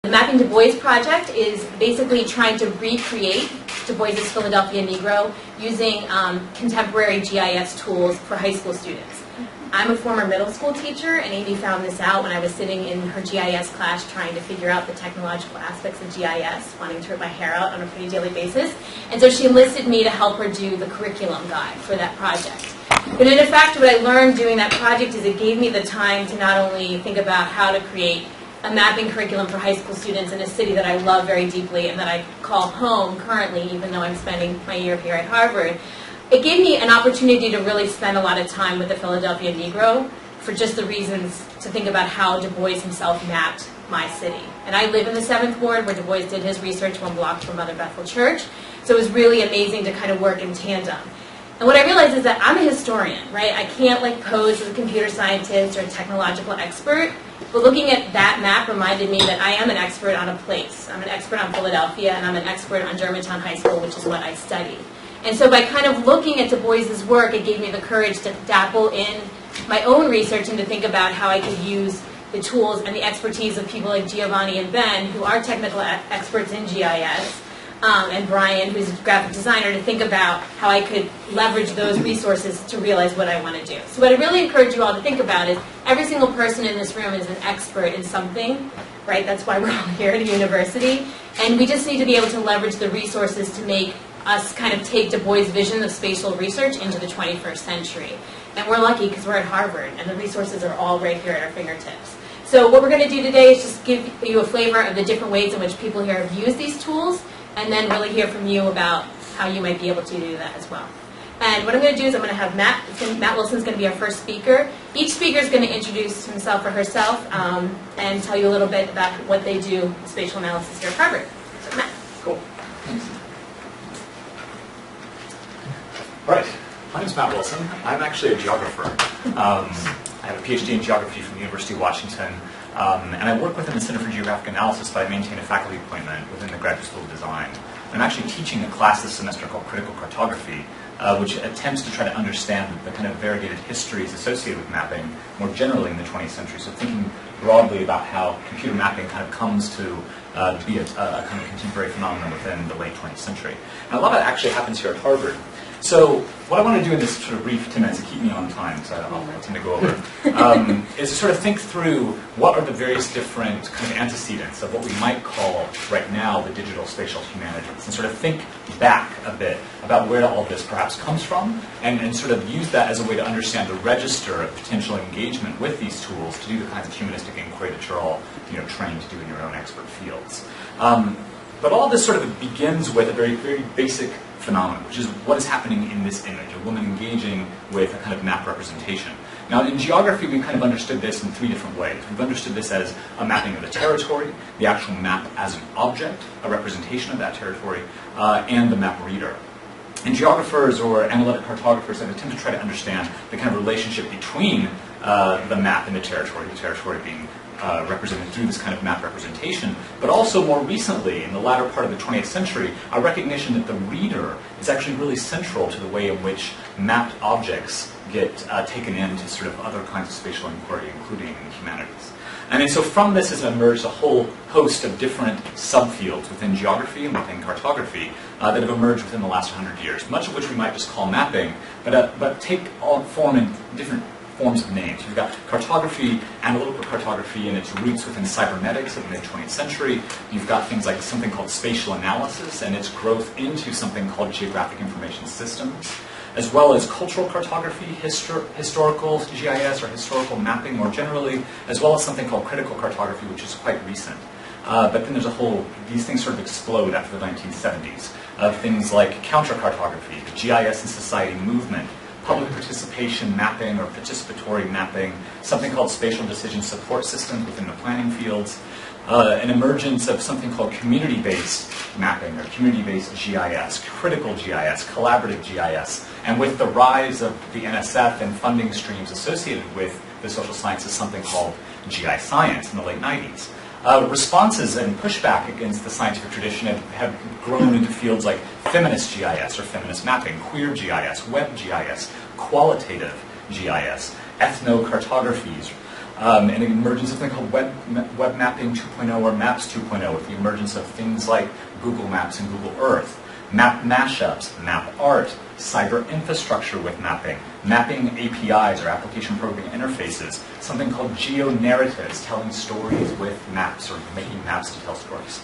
The Mapping Du Bois project is basically trying to recreate Du Bois's Philadelphia Negro using contemporary GIS tools for high school students. I'm a former middle school teacher, and Amy found this out when I was sitting in her GIS class trying to figure out the technological aspects of GIS, wanting to rip my hair out on a pretty daily basis. And so she enlisted me to help her do the curriculum guide for that project. But in fact, what I learned doing that project is it gave me the time to not only think about how to create a mapping curriculum for high school students in a city that I love very deeply and that I call home currently, even though I'm spending my year here at Harvard. It gave me an opportunity to really spend a lot of time with the Philadelphia Negro for just the reasons to think about how Du Bois himself mapped my city. And I live in the 7th Ward where Du Bois did his research 1 block from Mother Bethel Church. So it was really amazing to kind of work in tandem. And what I realized is that I'm a historian, right? I can't pose as a computer scientist or a technological expert. But looking at that map reminded me that I am an expert on a place. I'm an expert on Philadelphia, and I'm an expert on Germantown High School, which is what I studied. And so by kind of looking at Du Bois's work, it gave me the courage to dabble in my own research and to think about how I could use the tools and the expertise of people like Giovanni and Ben, who are technical experts in GIS, and Brian, who's a graphic designer, to think about how I could leverage those resources to realize what I want to do. So what I really encourage you all to think about is every single person in this room is an expert in something, right? That's why we're all here at a university. And we just need to be able to leverage the resources to make us kind of take Du Bois' vision of spatial research into the 21st century. And we're lucky because we're at Harvard, and the resources are all right here at our fingertips. So what we're going to do today is just give you a flavor of the different ways in which people here have used these tools, and then really hear from you about how you might be able to do that as well. And what I'm going to do is I'm going to have Matt Wilson's going to be our first speaker. Each speaker is going to introduce himself or herself and tell you a little bit about what they do in spatial analysis here at Harvard. So Matt. Cool. Thanks. All right. My name is Matt Wilson. I'm actually a geographer. I have a PhD in geography from the University of Washington. And I work within the Center for Geographic Analysis, but I maintain a faculty appointment within the Graduate School of Design. I'm actually teaching a class this semester called Critical Cartography, which attempts to try to understand the kind of variegated histories associated with mapping more generally in the 20th century. So thinking broadly about how computer mapping kind of comes to be a kind of contemporary phenomenon within the late 20th century. And a lot of it actually happens here at Harvard. So what I want to do in this sort of brief 10 minutes to keep me on time, because I tend to go over, is to sort of think through what are the various different kind of antecedents of what we might call right now the digital spatial humanities, and sort of think back a bit about where all this perhaps comes from, and sort of use that as a way to understand the register of potential engagement with these tools to do the kinds of humanistic inquiry that you're all trained to do in your own expert fields. But all this sort of begins with a very, very basic phenomenon, which is what is happening in this image, a woman engaging with a kind of map representation. Now, in geography, we've kind of understood this in 3 different ways. We've understood this as a mapping of the territory, the actual map as an object, a representation of that territory, and the map reader. And geographers or analytic cartographers have attempted to try to understand the kind of relationship between the map and the territory being represented through this kind of map representation, but also more recently, in the latter part of the 20th century, a recognition that the reader is actually really central to the way in which mapped objects get taken into sort of other kinds of spatial inquiry, including humanities. And so from this has emerged a whole host of different subfields within geography and within cartography that have emerged within the last 100 years, much of which we might just call mapping, but take form in different forms of names. We've got cartography, analytical cartography, and its roots within cybernetics of the mid-20th century. You've got things like something called spatial analysis and its growth into something called geographic information systems, as well as cultural cartography, historical GIS or historical mapping more generally, as well as something called critical cartography, which is quite recent. But then there's these things sort of explode after the 1970s, of things like counter-cartography, the GIS and society movement, public participation mapping or participatory mapping, something called spatial decision support systems within the planning fields, an emergence of something called community-based mapping or community-based GIS, critical GIS, collaborative GIS, and with the rise of the NSF and funding streams associated with the social sciences, something called GI science in the late 90s. Responses and pushback against the scientific tradition have grown into fields like feminist GIS or feminist mapping, queer GIS, web GIS, qualitative GIS, ethnocartographies, and the emergence of something called web mapping 2.0 or Maps 2.0, with the emergence of things like Google Maps and Google Earth, map mashups, map art, cyber infrastructure with mapping, mapping APIs or application programming interfaces, something called geo-narratives, telling stories with maps or making maps to tell stories.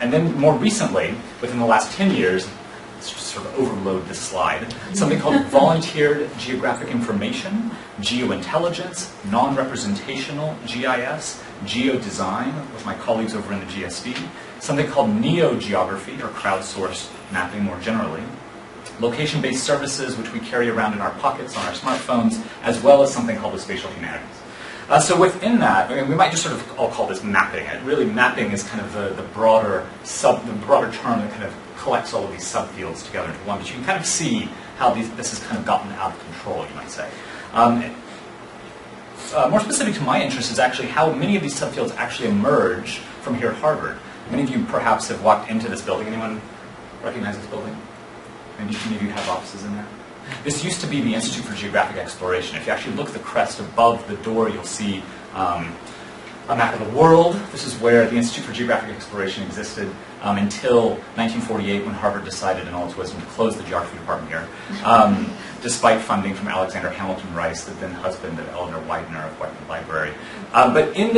And then more recently, within the last 10 years, sort of overload this slide, something called volunteered geographic information, geointelligence, non-representational GIS, geodesign with my colleagues over in the GSD, something called neo-geography or crowdsourced mapping more generally, location-based services which we carry around in our pockets on our smartphones, as well as something called the spatial humanities. So within that, I mean, we might just sort of all call this mapping. Really, mapping is kind of the broader term that kind of collects all of these subfields together into one. But you can kind of see how this has kind of gotten out of control, you might say. More specific to my interest is actually how many of these subfields actually emerge from here at Harvard. Many of you perhaps have walked into this building. Anyone recognize this building? Maybe any of you have offices in there? This used to be the Institute for Geographic Exploration. If you actually look at the crest above the door, you'll see a map of the world. This is where the Institute for Geographic Exploration existed until 1948, when Harvard decided in all its wisdom to close the geography department here, despite funding from Alexander Hamilton Rice, the then husband of Eleanor Widener of Whiteman Library. But from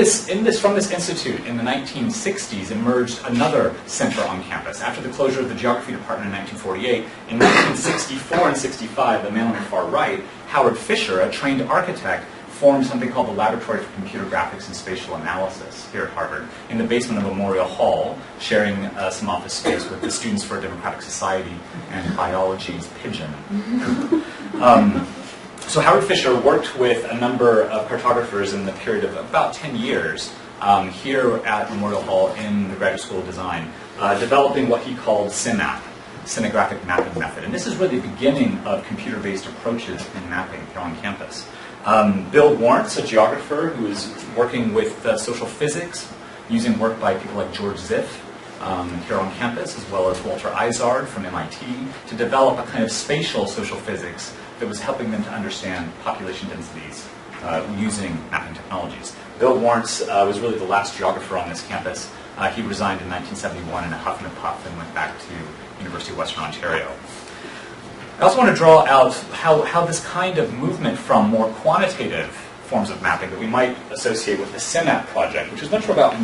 this institute in the 1960s emerged another center on campus. After the closure of the geography department in 1948, in 1964 and 65, the man on the far right, Howard Fisher, a trained architect, formed something called the Laboratory for Computer Graphics and Spatial Analysis here at Harvard in the basement of Memorial Hall, sharing some office space with the Students for a Democratic Society and Biology's Pigeon. So Howard Fisher worked with a number of cartographers in the period of about 10 years here at Memorial Hall in the Graduate School of Design, developing what he called CIMAP, Scenographic Mapping Method. And this is really the beginning of computer-based approaches in mapping here on campus. Bill Warrants, a geographer who is working with social physics, using work by people like George Ziff here on campus, as well as Walter Izard from MIT, to develop a kind of spatial social physics that was helping them to understand population densities using mapping technologies. Bill Warrants was really the last geographer on this campus. He resigned in 1971 in a huff and a puff and went back to University of Western Ontario. I also want to draw out how this kind of movement from more quantitative forms of mapping that we might associate with the CIMAP project, which is much more about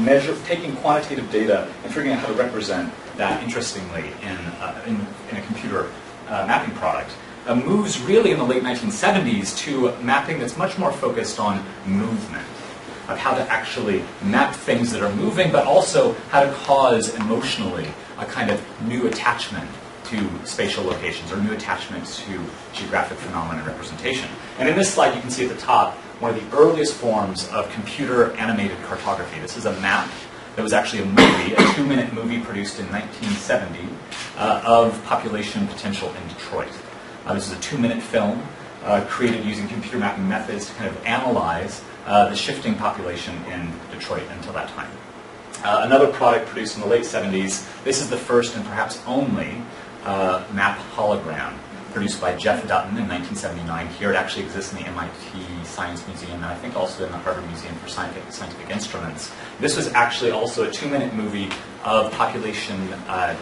taking quantitative data and figuring out how to represent that interestingly in a computer mapping product, moves really in the late 1970s to mapping that's much more focused on movement, of how to actually map things that are moving, but also how to cause emotionally a kind of new attachment to spatial locations or new attachments to geographic phenomena and representation. And in this slide, you can see at the top one of the earliest forms of computer animated cartography. This is a map that was actually a movie, a 2-minute movie produced in 1970 of population potential in Detroit. This is a 2-minute film created using computer mapping methods to kind of analyze the shifting population in Detroit until that time. Another product produced in the late 70s, this is the first and perhaps only map hologram produced by Jeff Dutton in 1979. Here it actually exists in the MIT Science Museum and I think also in the Harvard Museum for Scientific Instruments. This was actually also a 2-minute movie of population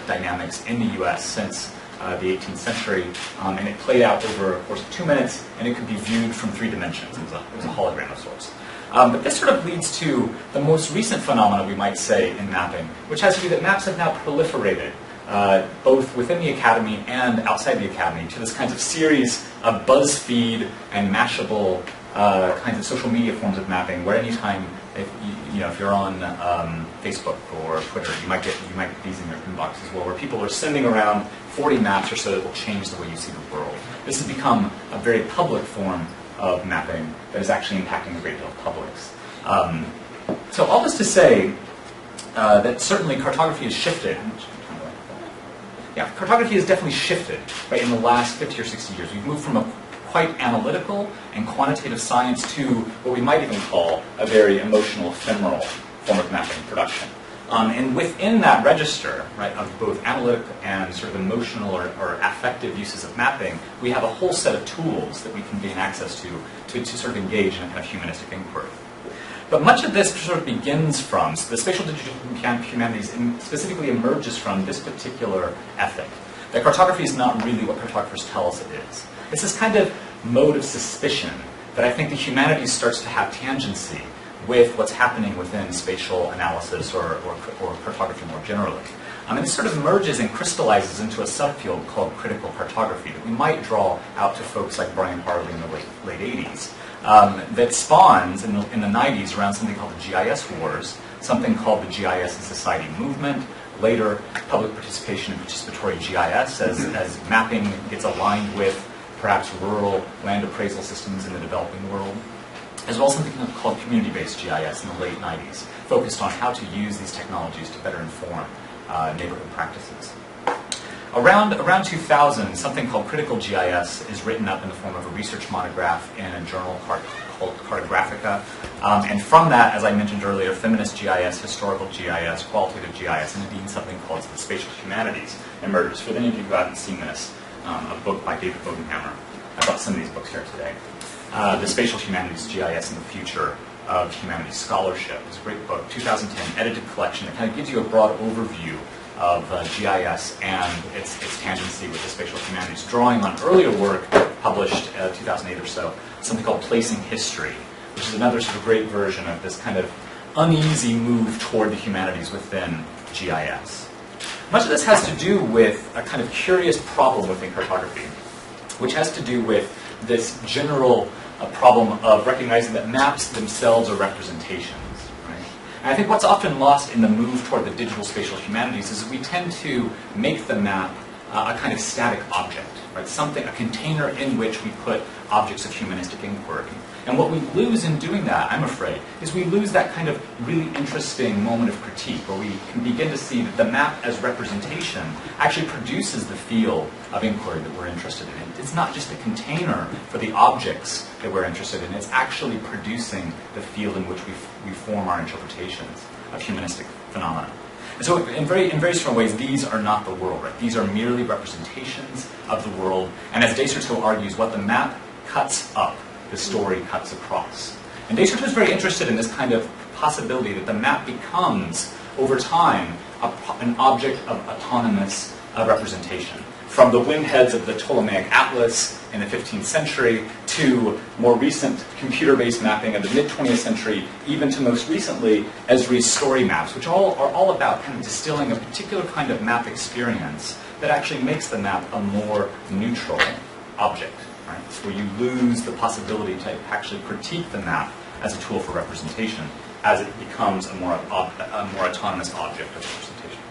dynamics in the US since the 18th century, and it played out over a course of 2 minutes, and it could be viewed from 3 dimensions. It was a hologram of sorts. But this sort of leads to the most recent phenomena, we might say, in mapping, which has to be that maps have now proliferated, both within the academy and outside the academy, to this kinds of series of BuzzFeed and Mashable kinds of social media forms of mapping, where anytime, if you're on Facebook or Twitter, you might get these in your inbox as well, where people are sending around 40 maps or so that will change the way you see the world. This has become a very public form of mapping that is actually impacting a great deal of publics. So all this to say that certainly cartography has shifted. Cartography has definitely shifted, right, in the last 50 or 60 years. We've moved from a quite analytical and quantitative science to what we might even call a very emotional, ephemeral form of mapping production. And within that register, right, of both analytic and sort of emotional or affective uses of mapping, we have a whole set of tools that we can gain access to sort of engage in a kind of humanistic inquiry. But much of this sort of begins from, so the spatial digital humanities specifically emerges from this particular ethic, that cartography is not really what cartographers tell us it is. It's this kind of mode of suspicion that I think the humanities starts to have tangency with what's happening within spatial analysis or cartography more generally. And this sort of merges and crystallizes into a subfield called critical cartography that we might draw out to folks like Brian Harley in the late 80s, that spawns in the 90s around something called the GIS Wars, something called the GIS and Society Movement, later public participation in participatory GIS as mapping gets aligned with perhaps rural land appraisal systems in the developing world, as well as something called community-based GIS in the late 90s, focused on how to use these technologies to better inform neighborhood practices. Around 2000, something called critical GIS is written up in the form of a research monograph in a journal called Cartographica. And from that, as I mentioned earlier, feminist GIS, historical GIS, qualitative GIS, and indeed something called the spatial humanities emerges. For any of you who haven't seen this, a book by David Bodenhammer. I brought some of these books here today. The Spatial Humanities GIS and the Future of Humanities Scholarship is a great book, 2010 edited collection that kind of gives you a broad overview of GIS and its tangency with the spatial humanities, drawing on earlier work published 2008 or so, something called Placing History, which is another sort of great version of this kind of uneasy move toward the humanities within GIS. Much of this has to do with a kind of curious problem within cartography, which has to do with this general problem of recognizing that maps themselves are representations. Right? And I think what's often lost in the move toward the digital spatial humanities is that we tend to make the map a kind of static object, right? Something, a container in which we put objects of humanistic inquiry. And what we lose in doing that, I'm afraid, is we lose that kind of really interesting moment of critique where we can begin to see that the map as representation actually produces the field of inquiry that we're interested in. It's not just a container for the objects that we're interested in, it's actually producing the field in which we form our interpretations of humanistic phenomena. And so in very different ways, these are not the world, right? These are merely representations of the world. And as Desserteau argues, what the map cuts up, the story cuts across. And Desserteau is very interested in this kind of possibility that the map becomes, over time, an object of autonomous representation. From the wing heads of the Ptolemaic Atlas in the 15th century to more recent computer-based mapping of the mid-20th century, even to most recently Esri's story maps, which are all about kind of distilling a particular kind of map experience that actually makes the map a more neutral object. Right? Where you lose the possibility to actually critique the map as a tool for representation as it becomes a more autonomous object of representation.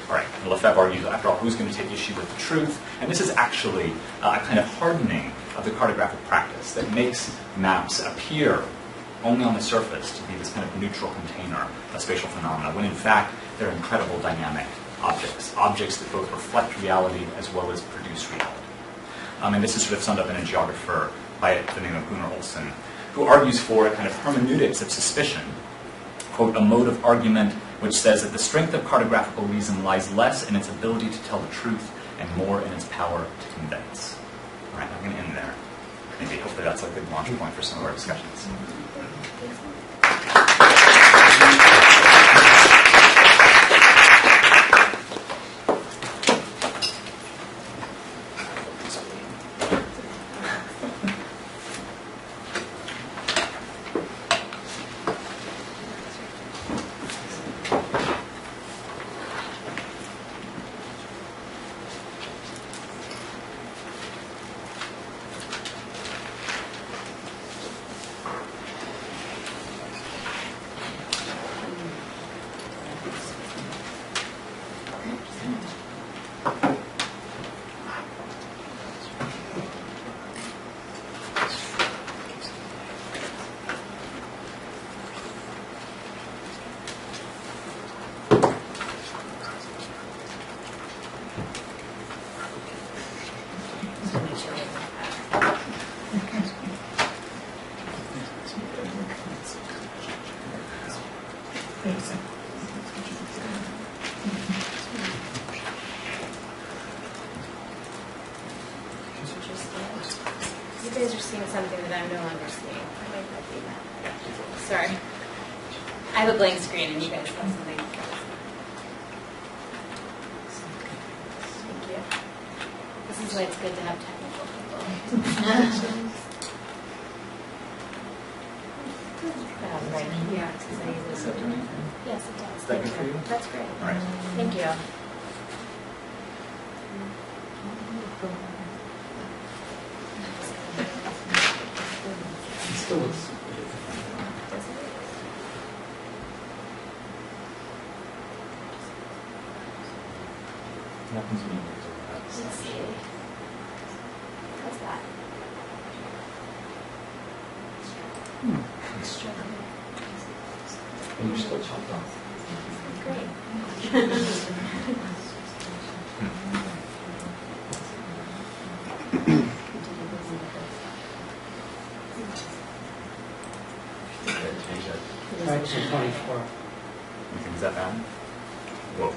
All right, Lefebvre argues, after all, who's going to take issue with the truth? And this is actually a kind of hardening of the cartographic practice that makes maps appear only on the surface to be this kind of neutral container of spatial phenomena, when in fact they're incredible dynamic objects that both reflect reality as well as produce reality. And this is sort of summed up in a geographer by the name of Gunnar Olsen, who argues for a kind of hermeneutics of suspicion, quote, a mode of argument which says that the strength of cartographical reason lies less in its ability to tell the truth and more in its power to convince. All right, I'm going to end there. Maybe, hopefully that's a good launch point for some of our discussions. something that I'm no longer seeing. I might not be that. Sorry. I have a blank screen and you guys have something. Thank you. This is why it's good to have technical people. Right. Yeah. Yes, it does. Is that good for you? That's great. All right. Thank you. It still looks. Nothing's being Let's see. How's that? And you're still chopped off. Great. Right, so 24. You think is that bad? Whoa.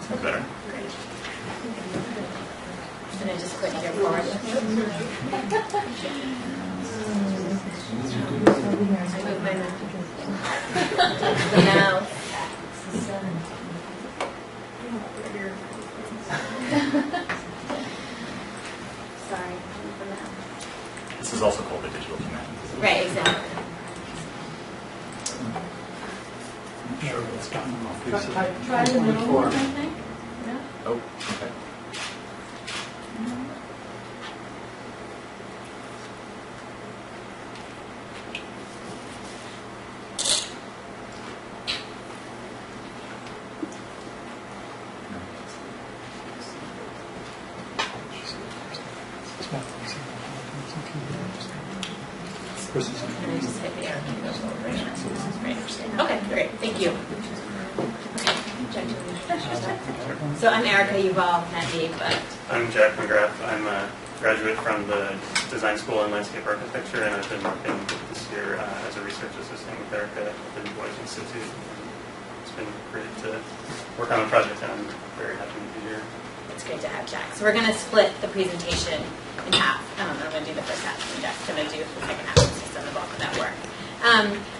Sounds better. And I just click here forward. I move my mouse. Sorry. This is also called the digital humanities. Right, exactly. Sure, it's gotten off. Try the middle one, I think. Yeah. Oh, okay. And I just hit the arrow key, goes over right now, so this is great. Okay, great, thank you. Okay. So I'm Erika, you've all met me, but I'm Jack McGrath. I'm a graduate from the Design School in Landscape Architecture, and I've been working this year as a research assistant with Erika at the Du Bois Institute. It's been great to work on the project, and I'm very happy to be here. it's great to have Jack. So we're going to split the presentation in half. I'm going to do the first half, and Jack's going to do the second half, since he's done the bulk of that work.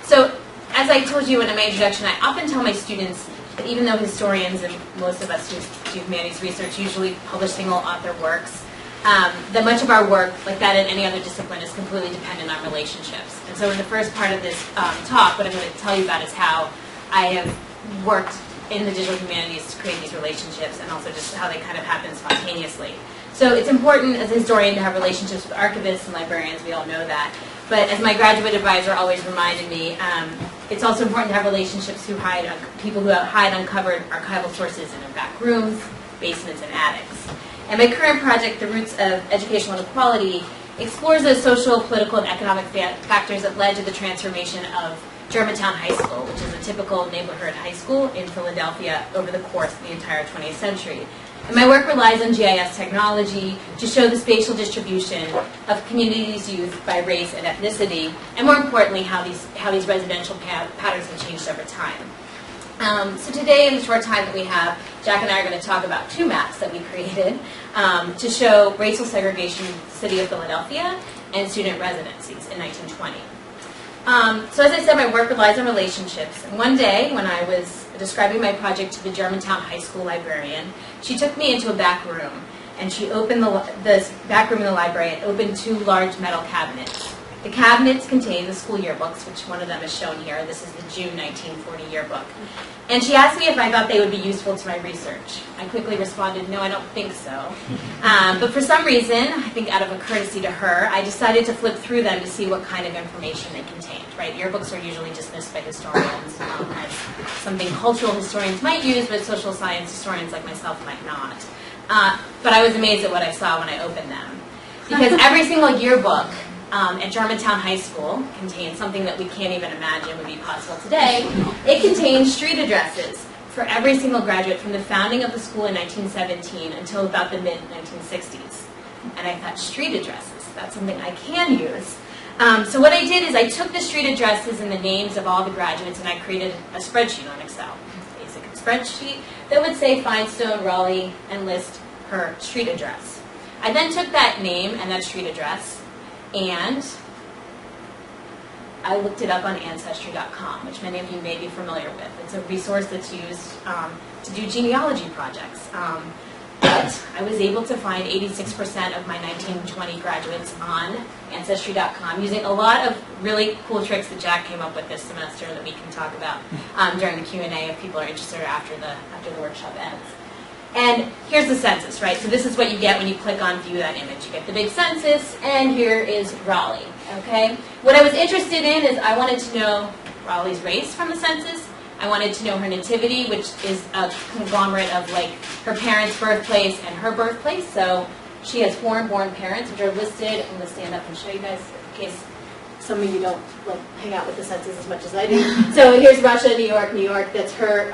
So as I told you in my introduction, I often tell my students that even though historians and most of us who do humanities research usually publish single author works, that much of our work, like that in any other discipline, is completely dependent on relationships. And so in the first part of this talk, what I'm going to tell you about is how I have worked in the digital humanities to create these relationships, and also just how they kind of happen spontaneously. So it's important as a historian to have relationships with archivists and librarians, we all know that. But as my graduate advisor always reminded me, it's also important to have relationships who people who hide uncovered archival sources in their back rooms, basements, and attics. And my current project, The Roots of Educational Inequality, explores those social, political, and economic factors that led to the transformation of Germantown High School, which is a typical neighborhood high school in Philadelphia over the course of the entire 20th century. And my work relies on GIS technology to show the spatial distribution of communities' youth by race and ethnicity, and more importantly, how these residential patterns have changed over time. So today, in the short time that we have, Jack and I are going to talk about two maps that we created to show racial segregation in the city of Philadelphia and student residencies in 1920. So as I said, my work relies on relationships. And one day, when I was describing my project to the Germantown High School librarian, she took me into a back room, and she opened the back room in the library and opened two large metal cabinets. The cabinets contain the school yearbooks, which one of them is shown here. This is the June 1940 yearbook. And she asked me if I thought they would be useful to my research. I quickly responded, no, I don't think so. But for some reason, I think out of a courtesy to her, I decided to flip through them to see what kind of information they contained. Right? Yearbooks are usually dismissed by historians as something cultural historians might use, but social science historians like myself might not. But I was amazed at what I saw when I opened them. Because every single yearbook at Germantown High School contains something that we can't even imagine would be possible today. It contains street addresses for every single graduate from the founding of the school in 1917 until about the mid-1960s. And I thought, street addresses, that's something I can use. So what I did is I took the street addresses and the names of all the graduates and I created a spreadsheet on Excel, a basic spreadsheet that would say Finestone, Raleigh, and list her street address. I then took that name and that street address and I looked it up on Ancestry.com, which many of you may be familiar with. It's a resource that's used to do genealogy projects. But I was able to find 86% of my 1920 graduates on Ancestry.com using a lot of really cool tricks that Jack came up with this semester that we can talk about during the Q&A if people are interested or after the workshop ends. And here's the census, right? So this is what you get when you click on view that image. You get the big census, and here is Raleigh, okay? What I was interested in is I wanted to know Raleigh's race from the census. I wanted to know her nativity, which is a conglomerate of like her parents' birthplace and her birthplace. So she has foreign-born parents, which are listed. I'm going to stand up and show you guys in case some of you don't like hang out with the census as much as I do. So here's Russia, New York, New York. That's her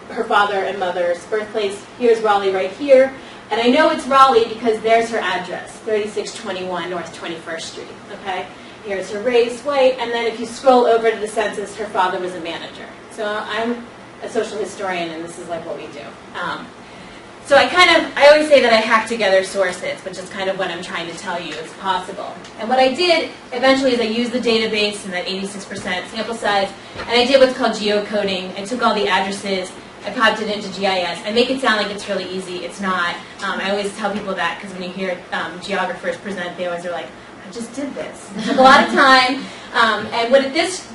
her father and mother's birthplace. Here's Raleigh right here. And I know it's Raleigh because there's her address, 3621 North 21st Street, okay? Here's her race, white, and then if you scroll over to the census, her father was a manager. So I'm a social historian, and this is like what we do. So I always say that I hack together sources, which is kind of what I'm trying to tell you is possible. And what I did eventually is I used the database and that 86% sample size, and I did what's called geocoding. I took all the addresses, I popped it into GIS. I make it sound like it's really easy. It's not. I always tell people that because when you hear geographers present, they always are like, I just did this. It took a lot of time. And what this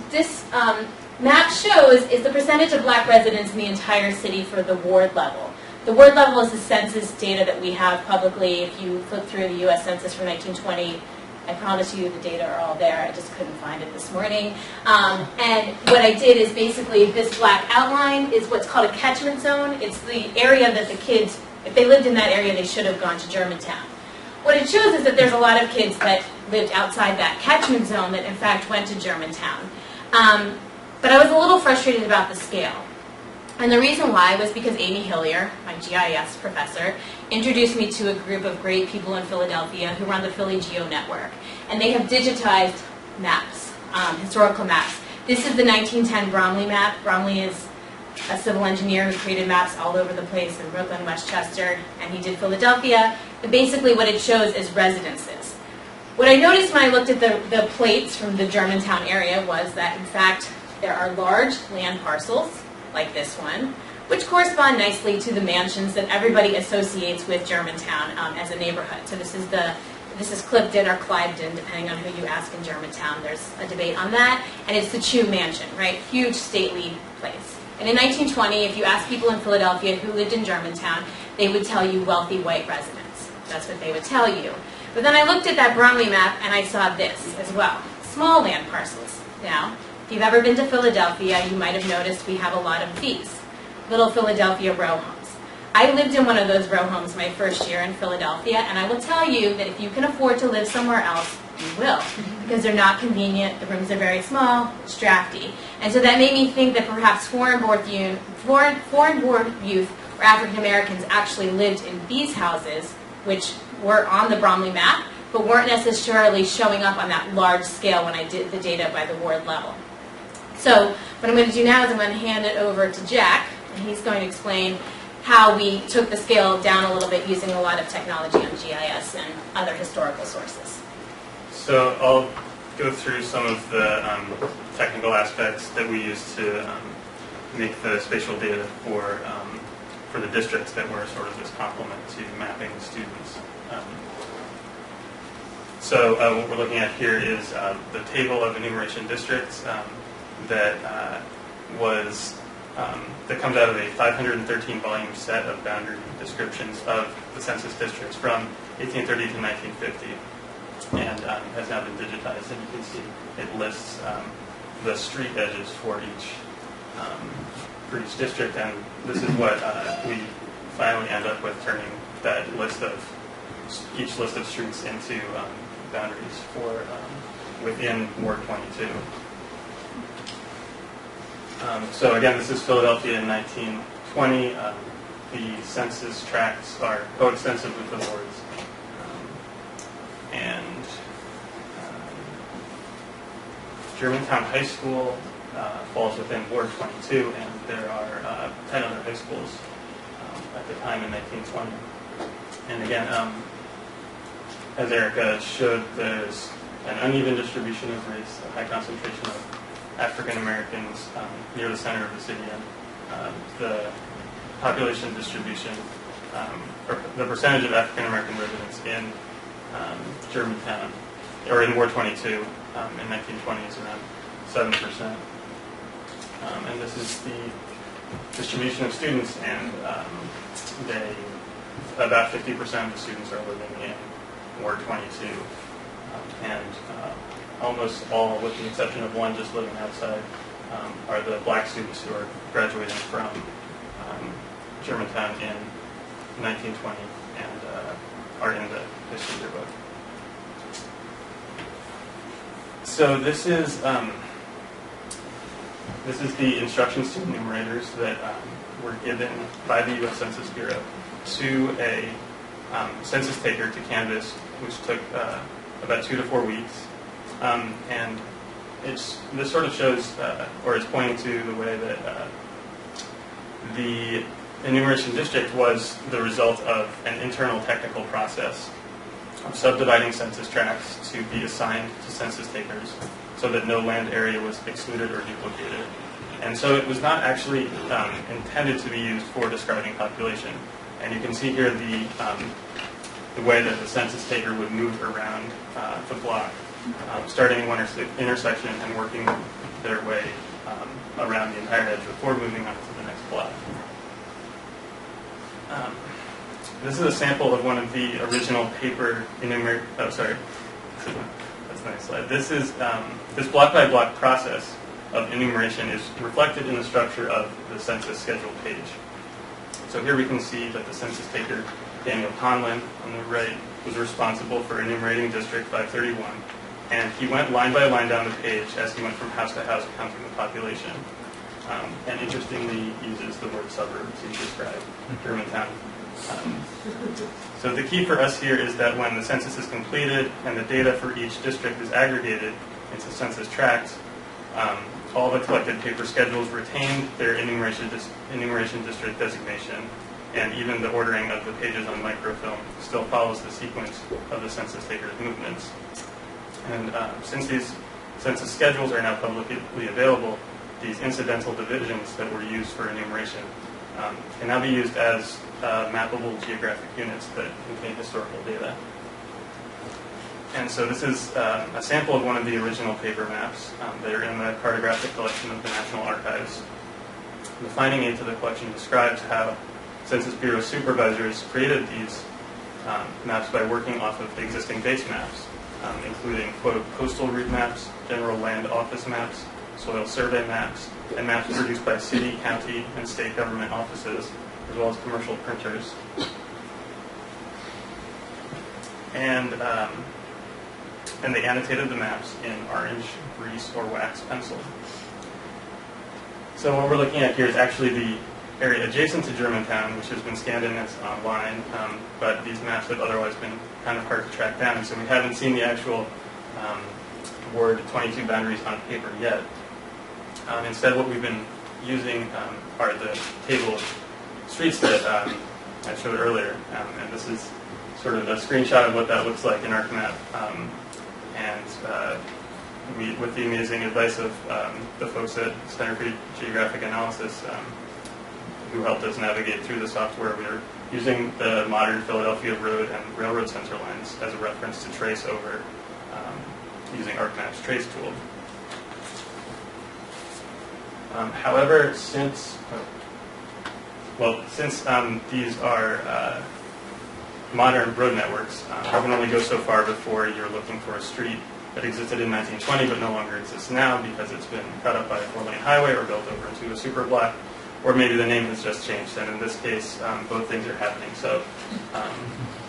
map shows is the percentage of black residents in the entire city for the ward level. The ward level is the census data that we have publicly. If you flip through the U.S. Census from 1920, I promise you the data are all there. I just couldn't find it this morning. And what I did is basically this black outline is what's called a catchment zone. It's the area that the kids, if they lived in that area, they should have gone to Germantown. What it shows is that there's a lot of kids that lived outside that catchment zone that in fact went to Germantown. But I was a little frustrated about the scale. And the reason why was because Amy Hillier, my GIS professor, introduced me to a group of great people in Philadelphia who run the Philly Geo Network. And they have digitized maps, historical maps. This is the 1910 Bromley map. Bromley is a civil engineer who created maps all over the place in Brooklyn, Westchester, and he did Philadelphia. But basically what it shows is residences. What I noticed when I looked at the plates from the Germantown area was that, in fact, there are large land parcels, like this one, which correspond nicely to the mansions that everybody associates with Germantown as a neighborhood. So this is Clifton or Cliveden, depending on who you ask in Germantown. There's a debate on that. And it's the Chew Mansion, right? Huge stately place. And in 1920, if you ask people in Philadelphia who lived in Germantown, they would tell you wealthy white residents. That's what they would tell you. But then I looked at that Bromley map and I saw this as well. Small land parcels. Now, if you've ever been to Philadelphia, you might have noticed we have a lot of these little Philadelphia row homes. I lived in one of those row homes my first year in Philadelphia, and I will tell you that if you can afford to live somewhere else, you will, because they're not convenient, the rooms are very small, it's drafty. And so that made me think that perhaps foreign-born youth or African Americans actually lived in these houses, which were on the Bromley map, but weren't necessarily showing up on that large scale when I did the data by the ward level. So what I'm going to do now is I'm going to hand it over to Jack, and he's going to explain how we took the scale down a little bit using a lot of technology on GIS and other historical sources. So I'll go through some of the technical aspects that we use to make the spatial data for the districts that were sort of this complement to mapping students. So what we're looking at here is the table of enumeration districts that comes out of a 513 volume set of boundary descriptions of the census districts from 1830 to 1950, and has now been digitized. And you can see it lists the street edges for each district, and this is what we finally end up with, turning that list of each list of streets into boundaries for within Ward 22. So again, this is Philadelphia in 1920. The census tracts are coextensive with the wards. And Germantown High School falls within Ward 22, and there are 10 other high schools at the time in 1920. And again, as Erika showed, there's an uneven distribution of race, a high concentration of African Americans near the center of the city, and the population distribution, or the percentage of African American residents in Germantown, or in Ward 22 in 1920 is around 7%. And this is the distribution of students, and about 50% of the students are living in Ward 22. And almost all, with the exception of one just living outside, are the black students who are graduating from Germantown in 1920 and are in the history yearbook. So this is the instructions to enumerators that were given by the U.S. Census Bureau to a census taker to canvass, which took about 2 to 4 weeks. And this sort of shows, or it's pointing to the way that the enumeration district was the result of an internal technical process of subdividing census tracts to be assigned to census takers so that no land area was excluded or duplicated. And so it was not actually intended to be used for describing population. And you can see here the way that the census taker would move around the block, starting in one intersection and working their way around the entire edge before moving on to the next block. This is a sample of one of the original paper enumerators. Oh, sorry. That's the next slide. This is this block-by-block process of enumeration is reflected in the structure of the census schedule page. So here we can see that the census taker, Daniel Conlin, on the right, was responsible for enumerating District 531, and he went line by line down the page as he went from house to house counting the population. And interestingly, uses the word suburb to describe Germantown. So the key for us here is that when the census is completed and the data for each district is aggregated into census tracts, all the collected paper schedules retain their enumeration district designation, and even the ordering of the pages on microfilm still follows the sequence of the census taker's movements. And since these census schedules are now publicly available, these incidental divisions that were used for enumeration can now be used as mappable geographic units that contain historical data. And so this is a sample of one of the original paper maps that are in the cartographic collection of the National Archives. The finding aid to the collection describes how Census Bureau supervisors created these maps by working off of existing base maps, including coastal route maps, general land office maps, soil survey maps, and maps produced by city, county, and state government offices, as well as commercial printers. And they annotated the maps in orange, grease, or wax pencil. So what we're looking at here is actually the area adjacent to Germantown, which has been scanned in as online, but these maps have otherwise been kind of hard to track down, and so we haven't seen the actual Ward 22 boundaries on paper yet. Instead, what we've been using are the table of streets that I showed earlier, and this is sort of a screenshot of what that looks like in ArcMap. We, with the amazing advice of the folks at Center for Geographic Analysis, who helped us navigate through the software, we are using the modern Philadelphia road and railroad center lines as a reference to trace over using ArcMap's trace tool. However, since these are modern road networks, you can only go so far before you're looking for a street that existed in 1920 but no longer exists now because it's been cut up by a 4-lane highway or built over into a super block, or maybe the name has just changed. And in this case, both things are happening. So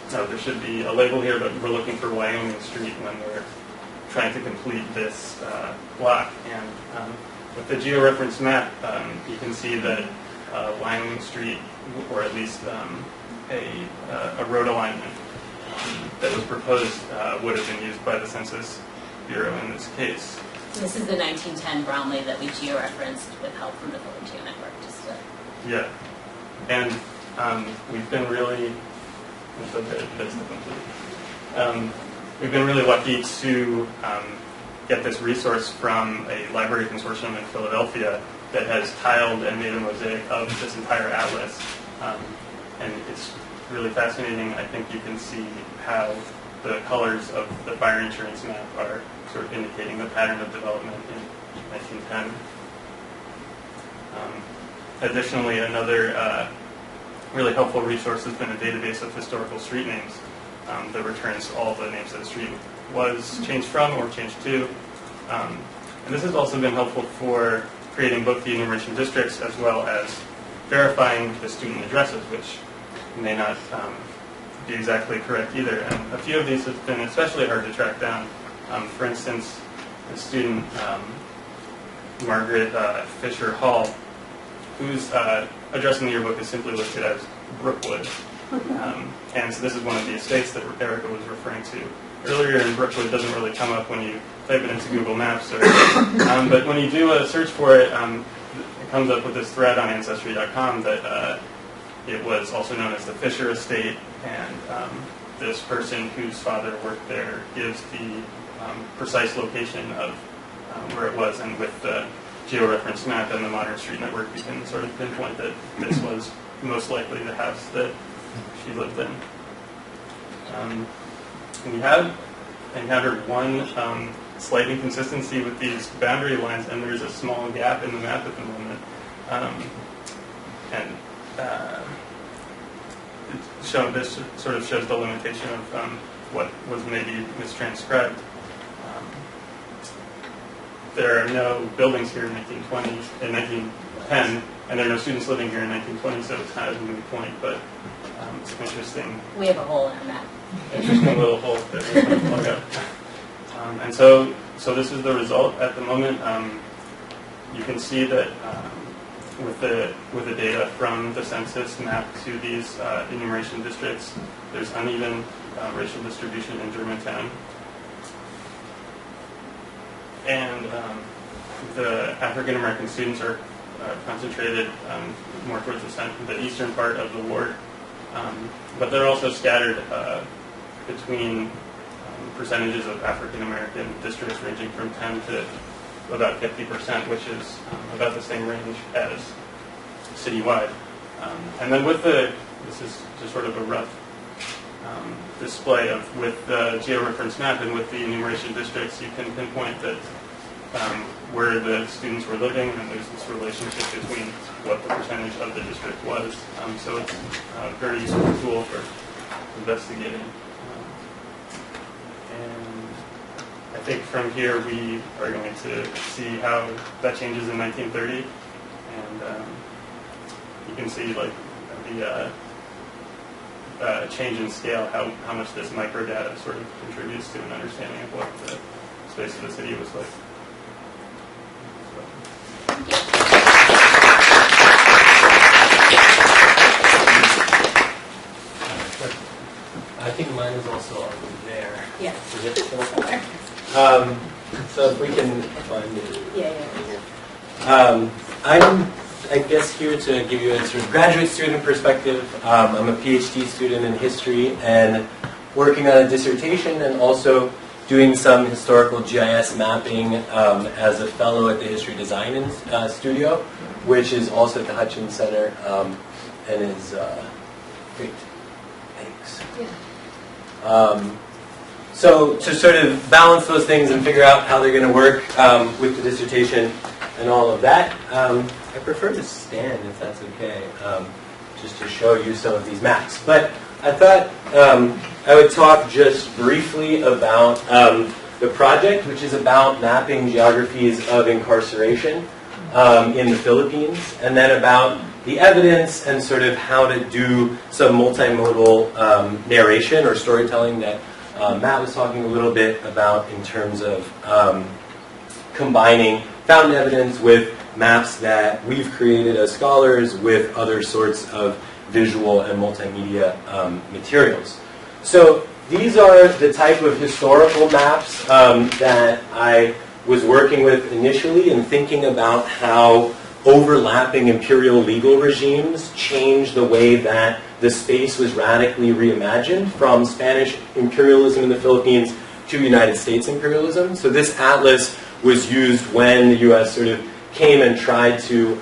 there should be a label here, but we're looking for Wyoming Street when we're trying to complete this block. And with the georeference map, you can see that Wyoming Street, or at least a road alignment that was proposed, would have been used by the Census Bureau in this case. This is the 1910 Brownlee that we georeferenced with help from the Philip Geo Network. Yeah, and we've been really, we've been really lucky to get this resource from a library consortium in Philadelphia that has tiled and made a mosaic of this entire atlas. And it's really fascinating. I think you can see how the colors of the fire insurance map are sort of indicating the pattern of development in 1910. Additionally, another really helpful resource has been a database of historical street names that returns all the names that the street was changed from or changed to. And this has also been helpful for creating both the enumeration districts as well as verifying the student addresses, which may not be exactly correct either. And a few of these have been especially hard to track down. For instance, the student Margaret Fisher Hall, whose address in the yearbook is simply listed as Brookwood. And so this is one of the estates that Erika was referring to earlier, and Brookwood doesn't really come up when you type it into Google Maps. But when you do a search for it, it comes up with this thread on Ancestry.com that it was also known as the Fisher Estate, and this person whose father worked there gives the precise location of where it was, and with the georeference map and the modern street network, you can sort of pinpoint that this was most likely the house that she lived in. We have encountered one slight inconsistency with these boundary lines, and there's a small gap in the map at the moment. This sort of shows the limitation of what was maybe mistranscribed. There are no buildings here in 1910, and there are no students living here in 1920, so it's kind of a moot point, but it's interesting. We have a hole in our map. Interesting little hole that we're going to plug up. And so this is the result at the moment. You can see that with the data from the census mapped to these enumeration districts, there's uneven racial distribution in Germantown. And the African American students are concentrated more towards the eastern part of the ward, but they're also scattered between percentages of African American districts ranging from 10 to about 50%, which is about the same range as citywide. And then this is just sort of a rough display of with the georeference map and with the enumeration districts, you can pinpoint that where the students were living, and there's this relationship between what the percentage of the district was. So it's a very useful tool for investigating. And I think from here we are going to see how that changes in 1930, and you can see like the change in scale, how much this microdata sort of contributes to an understanding of what the space of the city was like. I think mine is also on there. Yes. Is it still somewhere? So if we can find it. Yeah. I'm, I guess, here to give you a sort of graduate student perspective. I'm a PhD student in history and working on a dissertation, and also doing some historical GIS mapping as a fellow at the History Design Studio, which is also at the Hutchins Center, and is great. Thanks. Yeah. So to sort of balance those things and figure out how they're going to work with the dissertation and all of that, I prefer to stand if that's okay, just to show you some of these maps. But I thought I would talk just briefly about the project, which is about mapping geographies of incarceration in the Philippines, and then about the evidence and sort of how to do some multimodal narration or storytelling that Matt was talking a little bit about in terms of combining found evidence with maps that we've created as scholars with other sorts of visual and multimedia materials. So these are the type of historical maps that I was working with initially and thinking about how overlapping imperial legal regimes changed the way that the space was radically reimagined from Spanish imperialism in the Philippines to United States imperialism. So this atlas was used when the U.S. sort of came and tried to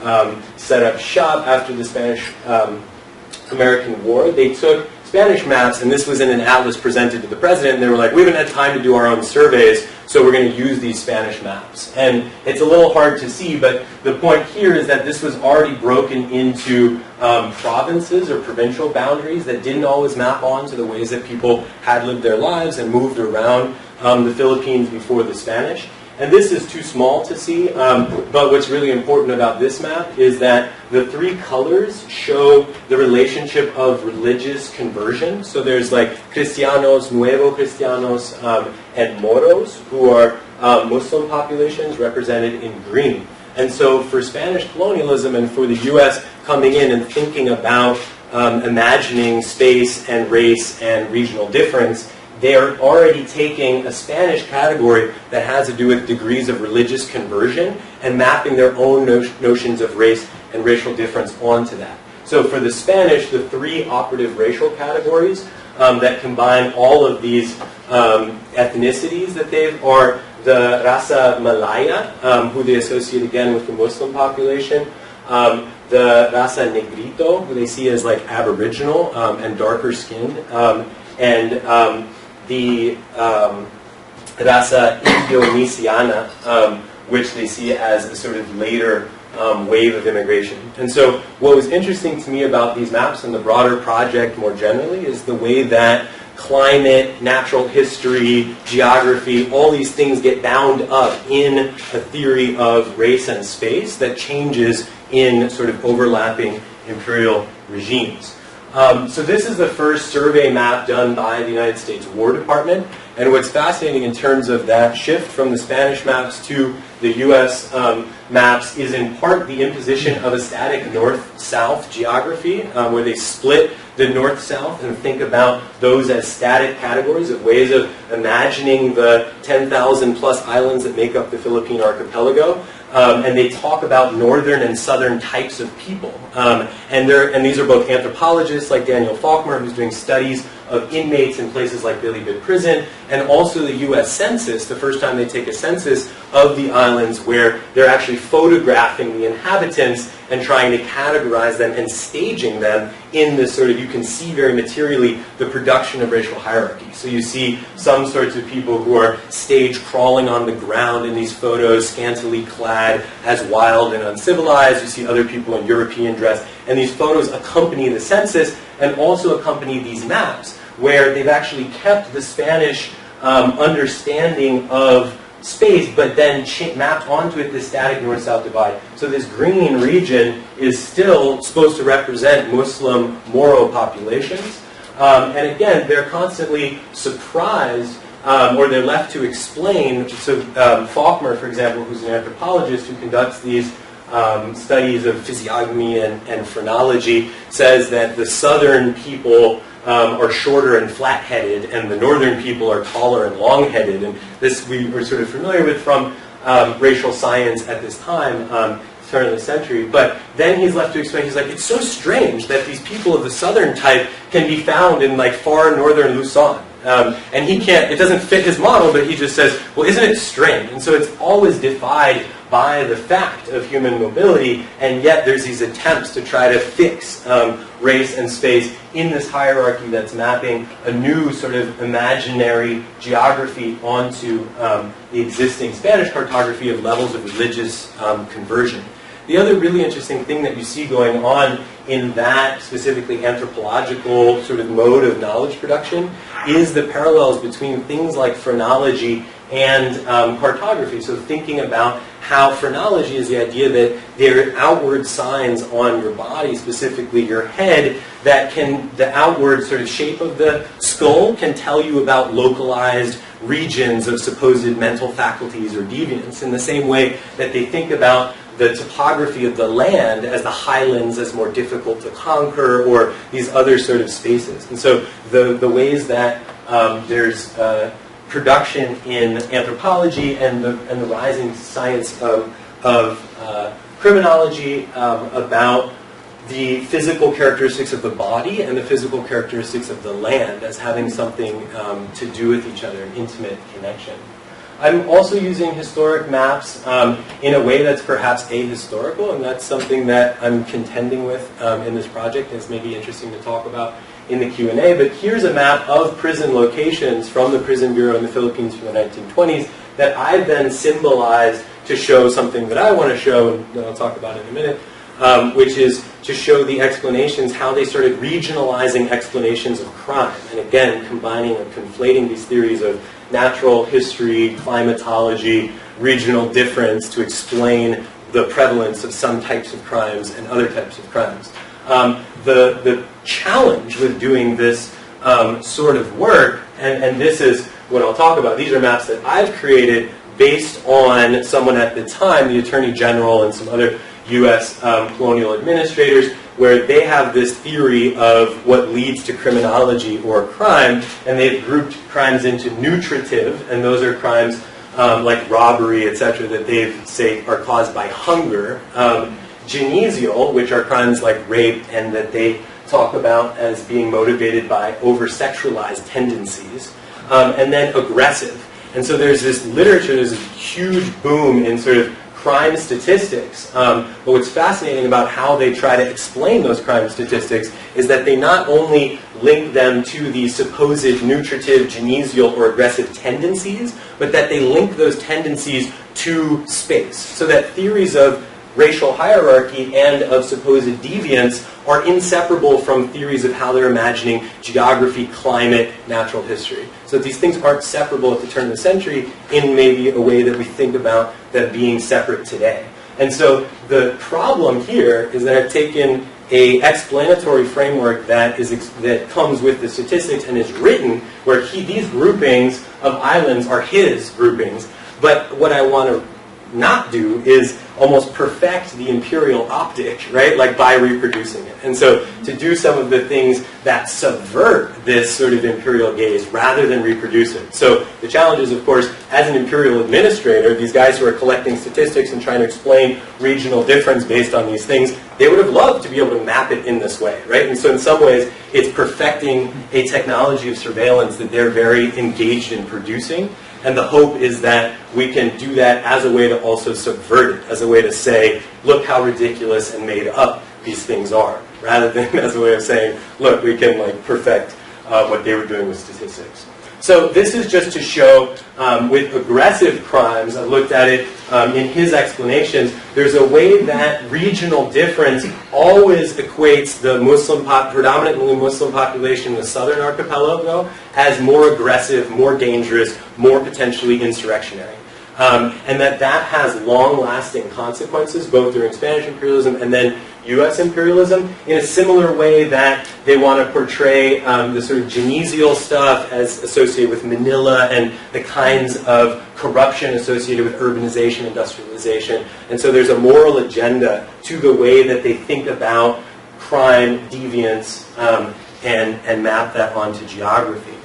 set up shop after the Spanish-American War. They took Spanish maps, and this was in an atlas presented to the president, and they were like, we haven't had time to do our own surveys, so we're going to use these Spanish maps. And it's a little hard to see, but the point here is that this was already broken into provinces or provincial boundaries that didn't always map on to the ways that people had lived their lives and moved around the Philippines before the Spanish. And this is too small to see, but what's really important about this map is that the three colors show the relationship of religious conversion. So there's like Cristianos, Nuevo Cristianos, and Moros, who are Muslim populations represented in green. And so for Spanish colonialism and for the U.S. coming in and thinking about imagining space and race and regional difference, they are already taking a Spanish category that has to do with degrees of religious conversion and mapping their own notions of race and racial difference onto that. So for the Spanish, the three operative racial categories that combine all of these ethnicities that they are the Raza Malaya, who they associate again with the Muslim population, the Raza Negrito, who they see as like Aboriginal and darker skinned, and the Raza Indio-Misiana, which they see as a sort of later wave of immigration. And so what was interesting to me about these maps and the broader project more generally is the way that climate, natural history, geography, all these things get bound up in a theory of race and space that changes in sort of overlapping imperial regimes. So this is the first survey map done by the United States War Department. And what's fascinating in terms of that shift from the Spanish maps to the U.S. Maps is in part the imposition of a static north-south geography, where they split the north-south and think about those as static categories of ways of imagining the 10,000 plus islands that make up the Philippine archipelago. And they talk about northern and southern types of people. And these are both anthropologists like Daniel Faulkner, who's doing studies of inmates in places like Billy Bid Prison, and also the U.S. Census, the first time they take a census of the islands where they're actually photographing the inhabitants and trying to categorize them and staging them in this sort of, you can see very materially the production of racial hierarchy. So you see some sorts of people who are stage crawling on the ground in these photos, scantily clad, as wild and uncivilized. You see other people in European dress. And these photos accompany the census and also accompany these maps, where they've actually kept the Spanish understanding of space, but then mapped onto it this static north-south divide. So this green region is still supposed to represent Muslim Moro populations. And again, they're constantly surprised, or they're left to explain. So Faulkner, for example, who's an anthropologist who conducts these studies of physiognomy and phrenology, says that the southern people are shorter and flat-headed, and the northern people are taller and long-headed. And this we were sort of familiar with from racial science at this time, turn of the century. But then he's left to explain, he's like, it's so strange that these people of the southern type can be found in like far northern Luzon. And he can't, it doesn't fit his model, but he just says, well, isn't it strange? And so it's always defied by the fact of human mobility, and yet there's these attempts to try to fix race and space in this hierarchy that's mapping a new sort of imaginary geography onto the existing Spanish cartography of levels of religious conversion. The other really interesting thing that you see going on in that specifically anthropological sort of mode of knowledge production is the parallels between things like phrenology and cartography. So thinking about how phrenology is the idea that there are outward signs on your body, specifically your head, that can, the outward sort of shape of the skull can tell you about localized regions of supposed mental faculties or deviance, in the same way that they think about the topography of the land as the highlands as more difficult to conquer, or these other sort of spaces. And so the ways that there's production in anthropology and the rising science of criminology about the physical characteristics of the body and the physical characteristics of the land as having something to do with each other, an intimate connection. I'm also using historic maps in a way that's perhaps ahistorical, and that's something that I'm contending with in this project. It's maybe interesting to talk about in the Q&A, but here's a map of prison locations from the Prison Bureau in the Philippines from the 1920s that I've then symbolized to show something that I want to show, and I'll talk about it in a minute, which is to show the explanations, how they started regionalizing explanations of crime. And again, combining or conflating these theories of natural history, climatology, regional difference to explain the prevalence of some types of crimes and other types of crimes. The challenge with doing this sort of work, and this is what I'll talk about, these are maps that I've created based on someone at the time, the Attorney General and some other U.S. colonial administrators, where they have this theory of what leads to criminology or crime, and they've grouped crimes into nutritive, and those are crimes like robbery, etc., that they say are caused by hunger. Genesial, which are crimes like rape, and that they talk about as being motivated by over-sexualized tendencies, and then aggressive. And so there's this literature, there's this huge boom in sort of crime statistics. But what's fascinating about how they try to explain those crime statistics is that they not only link them to the supposed nutritive, genesial, or aggressive tendencies, but that they link those tendencies to space. So that theories of racial hierarchy and of supposed deviance are inseparable from theories of how they're imagining geography, climate, natural history. So these things aren't separable at the turn of the century in maybe a way that we think about them being separate today. And so the problem here is that I've taken an explanatory framework that comes with the statistics and is written where these groupings of islands are his groupings. But what I want to not do is almost perfect the imperial optic, right? Like by reproducing it. And so to do some of the things that subvert this sort of imperial gaze rather than reproduce it. So the challenge is, of course, as an imperial administrator, these guys who are collecting statistics and trying to explain regional difference based on these things, they would have loved to be able to map it in this way, right? And so in some ways, it's perfecting a technology of surveillance that they're very engaged in producing. And the hope is that we can do that as a way to also subvert it, as a way to say, look how ridiculous and made up these things are, rather than as a way of saying, look, we can perfect what they were doing with statistics. So this is just to show with aggressive crimes, I've looked at it in his explanations, there's a way that regional difference always equates the predominantly Muslim population in the southern archipelago as more aggressive, more dangerous, more potentially insurrectionary. And that has long-lasting consequences, both during Spanish imperialism and then U.S. imperialism, in a similar way that they want to portray the sort of genesial stuff as associated with Manila and the kinds of corruption associated with urbanization, industrialization. And so there's a moral agenda to the way that they think about crime, deviance, and map that onto geography.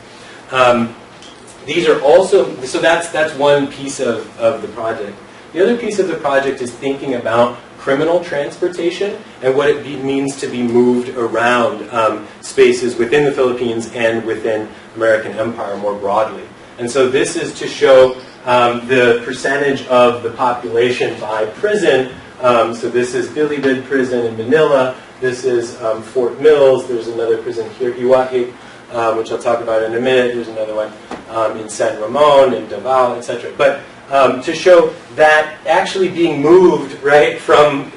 These are also, so that's one piece of the project. The other piece of the project is thinking about criminal transportation and what it means to be moved around spaces within the Philippines and within American empire more broadly. And so this is to show the percentage of the population by prison. So this is Bilibid prison in Manila. This is Fort Mills. There's another prison here, Iwahe, which I'll talk about in a minute. There's another one in San Ramon, in Davao, etc. But to show that actually being moved, right, from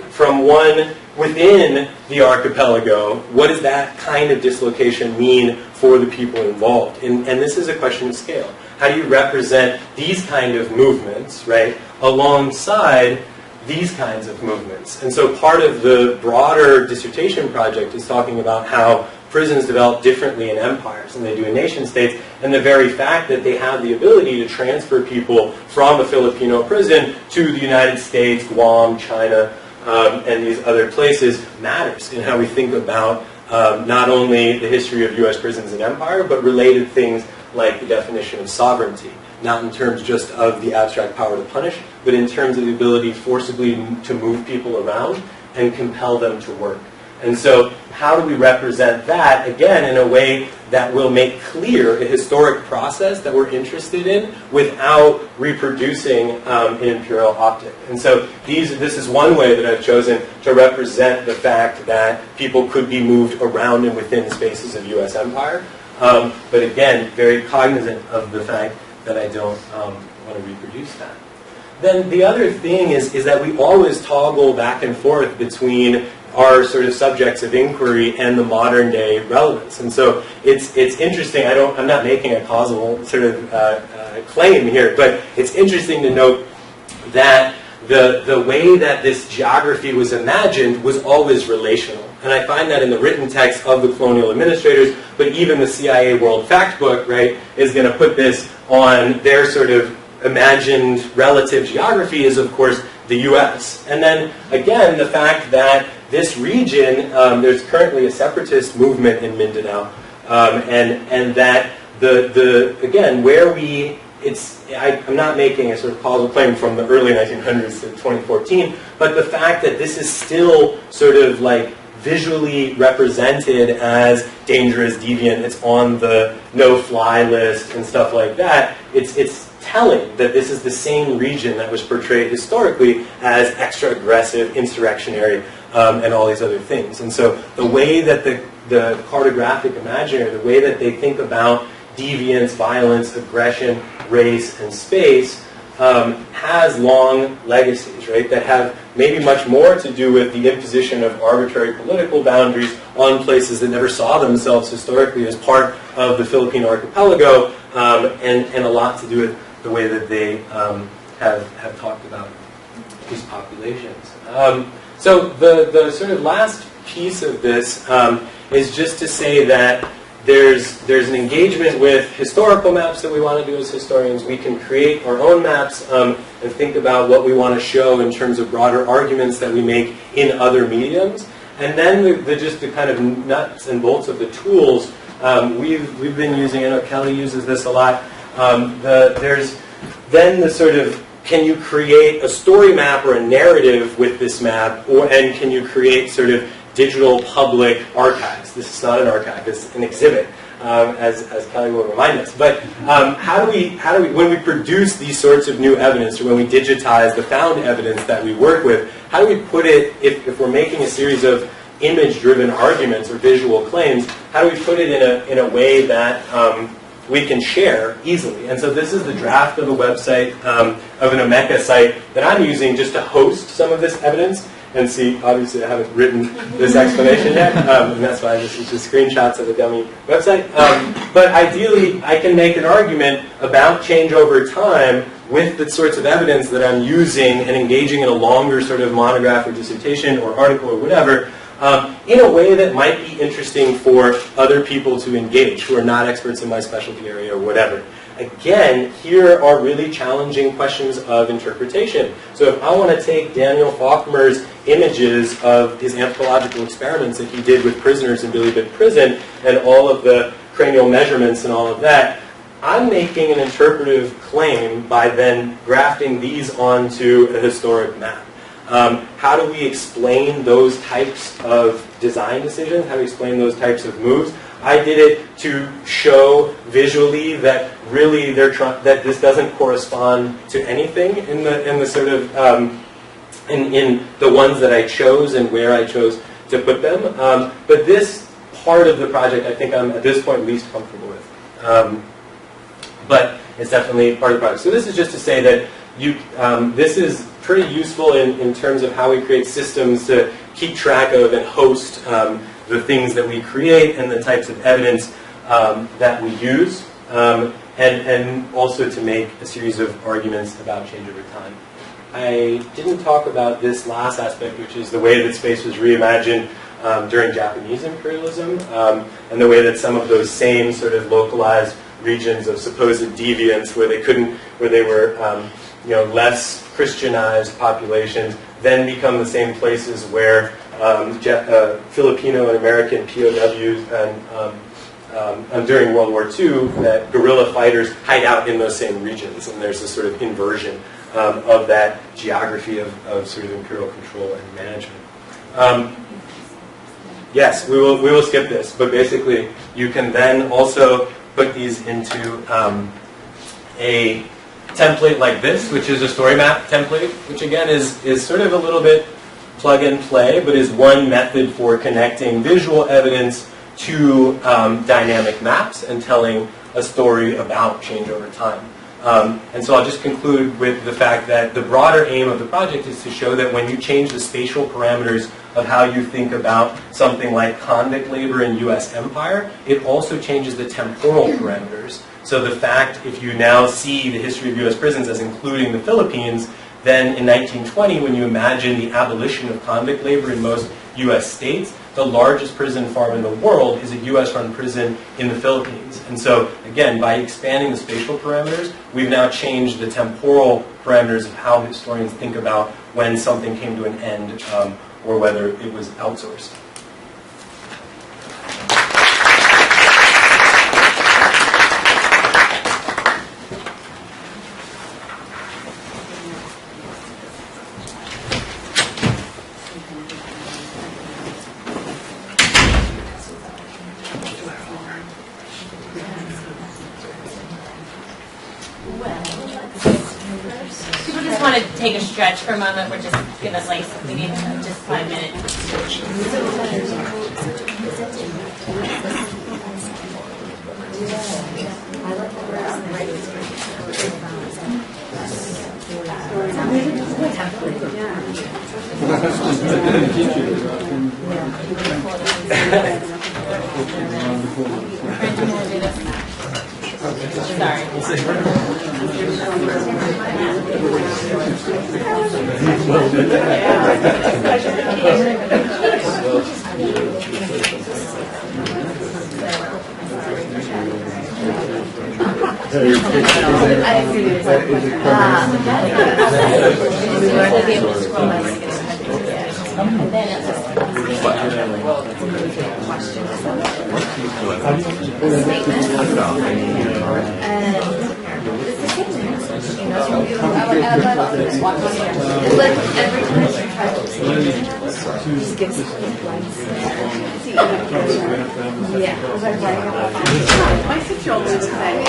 one within the archipelago, what does that kind of dislocation mean for the people involved? And this is a question of scale. How do you represent these kind of movements, right, alongside these kinds of movements? And so part of the broader dissertation project is talking about how prisons develop differently in empires than they do in nation states, and the very fact that they have the ability to transfer people from a Filipino prison to the United States, Guam, China, and these other places matters in how we think about not only the history of U.S. prisons and empire, but related things like the definition of sovereignty, not in terms just of the abstract power to punish, but in terms of the ability forcibly to move people around and compel them to work. And so how do we represent that, again, in a way that will make clear a historic process that we're interested in without reproducing an imperial optic? And so this is one way that I've chosen to represent the fact that people could be moved around and within spaces of U.S. empire. But again, very cognizant of the fact that I don't want to reproduce that. Then the other thing is that we always toggle back and forth between our sort of subjects of inquiry and the modern day relevance. And so it's interesting, I'm not making a causal sort of claim here, but it's interesting to note that the way that this geography was imagined was always relational. And I find that in the written text of the colonial administrators, but even the CIA World Factbook, right, is going to put this on their sort of imagined relative geography is, of course, the U.S. And then, again, the fact that this region, there's currently a separatist movement in Mindanao, and that again, where I'm not making a sort of causal claim from the early 1900s to 2014, but the fact that this is still sort of like visually represented as dangerous, deviant, it's on the no-fly list and stuff like that, it's telling that this is the same region that was portrayed historically as extra-aggressive, insurrectionary, and all these other things. And so the way that the cartographic imaginary, the way that they think about deviance, violence, aggression, race, and space has long legacies, right, that have maybe much more to do with the imposition of arbitrary political boundaries on places that never saw themselves historically as part of the Philippine archipelago, and a lot to do with the way that they have talked about these populations. So the sort of last piece of this is just to say that there's an engagement with historical maps that we want to do as historians. We can create our own maps and think about what we want to show in terms of broader arguments that we make in other mediums. And then just the kind of nuts and bolts of the tools we've been using. I know Kelly uses this a lot. There's then the sort of, can you create a story map or a narrative with this map, and can you create sort of digital public archives? This is not an archive; it's an exhibit, as Kelly will remind us. But how do we, when we produce these sorts of new evidence, or when we digitize the found evidence that we work with, how do we put it? If we're making a series of image-driven arguments or visual claims, how do we put it in a way that we can share easily? And so this is the draft of a website, of an Omeka site that I'm using just to host some of this evidence. And see, obviously I haven't written this explanation yet, and that's why this is just screenshots of a dummy website. But ideally, I can make an argument about change over time with the sorts of evidence that I'm using and engaging in a longer sort of monograph or dissertation or article or whatever, in a way that might be interesting for other people to engage who are not experts in my specialty area or whatever. Again, here are really challenging questions of interpretation. So if I want to take Daniel Faulkner's images of his anthropological experiments that he did with prisoners in Billy Bit Prison and all of the cranial measurements and all of that, I'm making an interpretive claim by then grafting these onto a historic map. How do we explain those types of design decisions? How do we explain those types of moves? I did it to show visually that really that this doesn't correspond to anything in the sort of in the ones that I chose and where I chose to put them. But this part of the project, I think I'm at this point least comfortable with. But it's definitely part of the project. So this is just to say that this is pretty useful in terms of how we create systems to keep track of and host the things that we create and the types of evidence that we use, and also to make a series of arguments about change over time. I didn't talk about this last aspect, which is the way that space was reimagined during Japanese imperialism, and the way that some of those same sort of localized regions of supposed deviance, where they were less Christianized populations, then become the same places where Filipino and American POWs and during World War II that guerrilla fighters hide out in those same regions, and there's this sort of inversion of that geography of sort of imperial control and management. Yes, we will skip this, but basically you can then also put these into a template like this, which is a story map template, which again is sort of a little bit plug and play, but is one method for connecting visual evidence to dynamic maps and telling a story about change over time. And so I'll just conclude with the fact that the broader aim of the project is to show that when you change the spatial parameters of how you think about something like convict labor in U.S. empire, it also changes the temporal parameters. So the fact, if you now see the history of U.S. prisons as including the Philippines, then in 1920, when you imagine the abolition of convict labor in most U.S. states, the largest prison farm in the world is a U.S.-run prison in the Philippines. And so, again, by expanding the spatial parameters, we've now changed the temporal parameters of how historians think about when something came to an end or whether it was outsourced. People just want to take a stretch for a moment. We're just going to like, we need just 5 minutes. My 6-year-old was saying,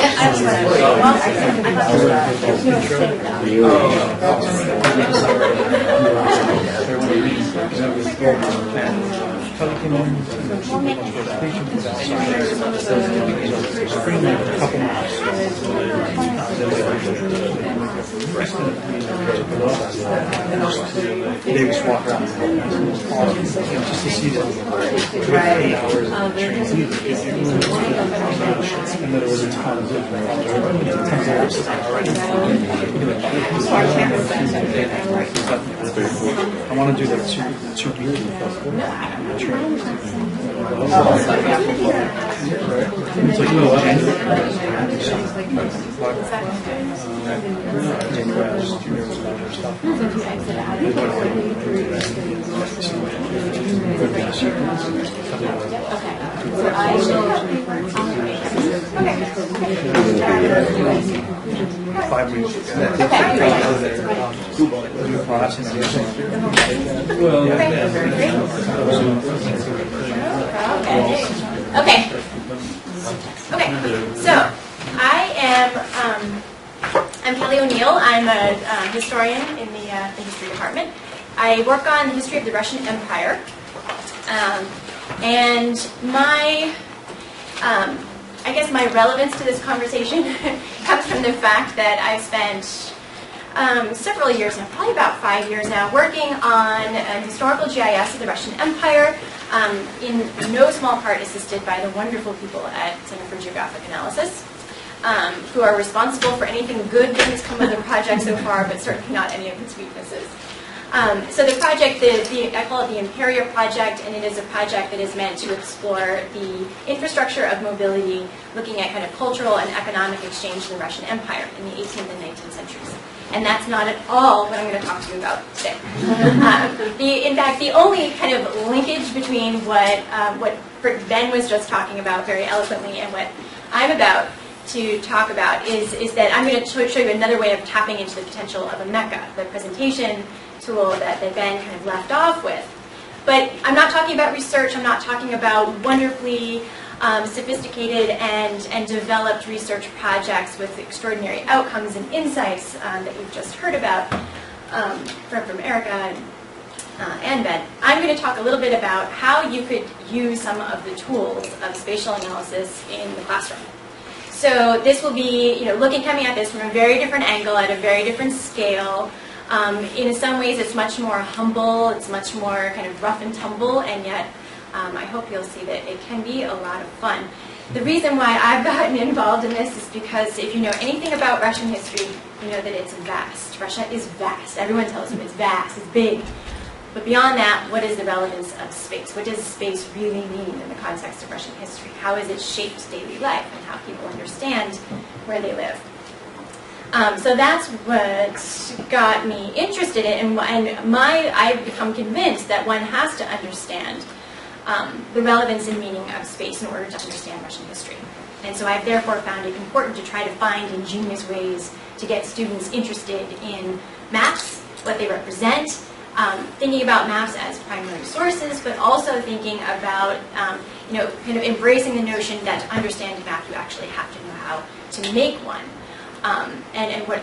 They just walk around just to see them for 8 hours of training. And then it was a ton of I want to do that 2 years in festival. It's like, no, Okay. So I am I'm Kelly O'Neill. I'm a historian in the history department. I work on the history of the Russian Empire, and my I guess my relevance to this conversation comes from the fact that I've spent several years now, probably about 5 years now, working on a historical GIS of the Russian Empire, in no small part assisted by the wonderful people at Center for Geographic Analysis, who are responsible for anything good that has come of the project so far, but certainly not any of its weaknesses. So the project, I call it the Imperia Project, and it is a project that is meant to explore the infrastructure of mobility, looking at kind of cultural and economic exchange in the Russian Empire in the 18th and 19th centuries. And that's not at all what I'm going to talk to you about today. In fact, the only kind of linkage between what Ben was just talking about very eloquently, and what I'm about to talk about is that I'm going to show you another way of tapping into the potential of a MECA, the presentation tool that Ben kind of left off with. But I'm not talking about research. I'm not talking about wonderfully sophisticated and developed research projects with extraordinary outcomes and insights that you've just heard about from Erika and Ben. I'm going to talk a little bit about how you could use some of the tools of spatial analysis in the classroom. So this will be, coming at this from a very different angle, at a very different scale. In some ways, it's much more humble. It's much more kind of rough and tumble, and yet I hope you'll see that it can be a lot of fun. The reason why I've gotten involved in this is because if you know anything about Russian history, you know that it's vast. Russia is vast. Everyone tells you it's vast, it's big. But beyond that, what is the relevance of space? What does space really mean in the context of Russian history? How has it shaped daily life and how people understand where they live? So that's what got me interested in, and I've become convinced that one has to understand the relevance and meaning of space in order to understand Russian history. And so I've therefore found it important to try to find ingenious ways to get students interested in maps, what they represent, thinking about maps as primary sources, but also thinking about, kind of embracing the notion that to understand a map, you actually have to know how to make one. And what,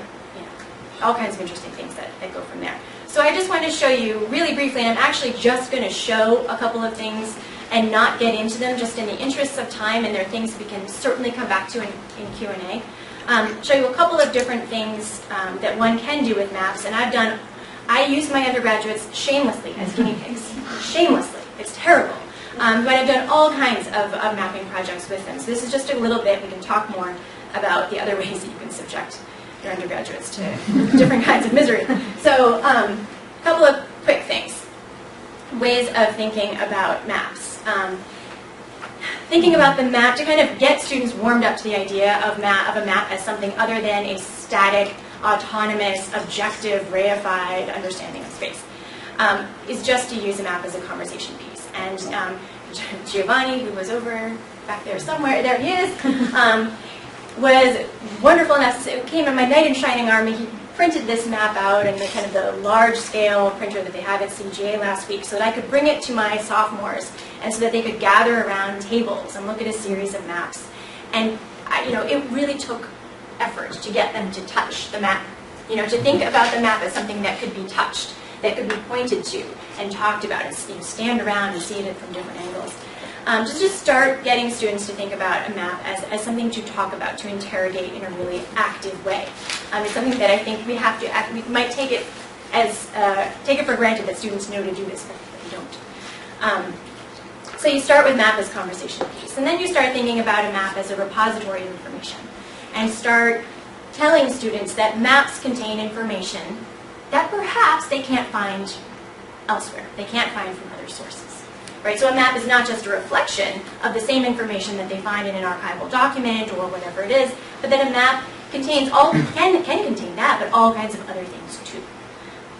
all kinds of interesting things that go from there. So I just wanted to show you really briefly, and I'm actually just going to show a couple of things and not get into them just in the interests of time, and there are things we can certainly come back to in Q&A. Show you a couple of different things that one can do with maps, and I use my undergraduates shamelessly as guinea pigs. Shamelessly. It's terrible. But I've done all kinds of mapping projects with them. So this is just a little bit. We can talk more about the other ways that you can subject your undergraduates to different kinds of misery. So a couple of quick things. Ways of thinking about maps. Thinking about the map to kind of get students warmed up to the idea of a map as something other than a static, autonomous, objective, reified understanding of space, is just to use a map as a conversation piece. And Giovanni, who was over back there somewhere, there he is, was wonderful enough. It came in my knight in shining armor. He printed this map out in the kind of the large-scale printer that they have at CGIS last week, so that I could bring it to my sophomores, and so that they could gather around tables and look at a series of maps. And it really took effort to get them to touch the map. To think about the map as something that could be touched, that could be pointed to and talked about, and stand around and see it from different angles. Just start getting students to think about a map as something to talk about, to interrogate in a really active way. It's something that I think we have to. We might take it for granted that students know to do this, but they don't. So you start with map as conversation piece, and then you start thinking about a map as a repository of information, and start telling students that maps contain information that perhaps they can't find elsewhere. They can't find from other sources. Right? So a map is not just a reflection of the same information that they find in an archival document or whatever it is, but that a map contains can contain that, but all kinds of other things too.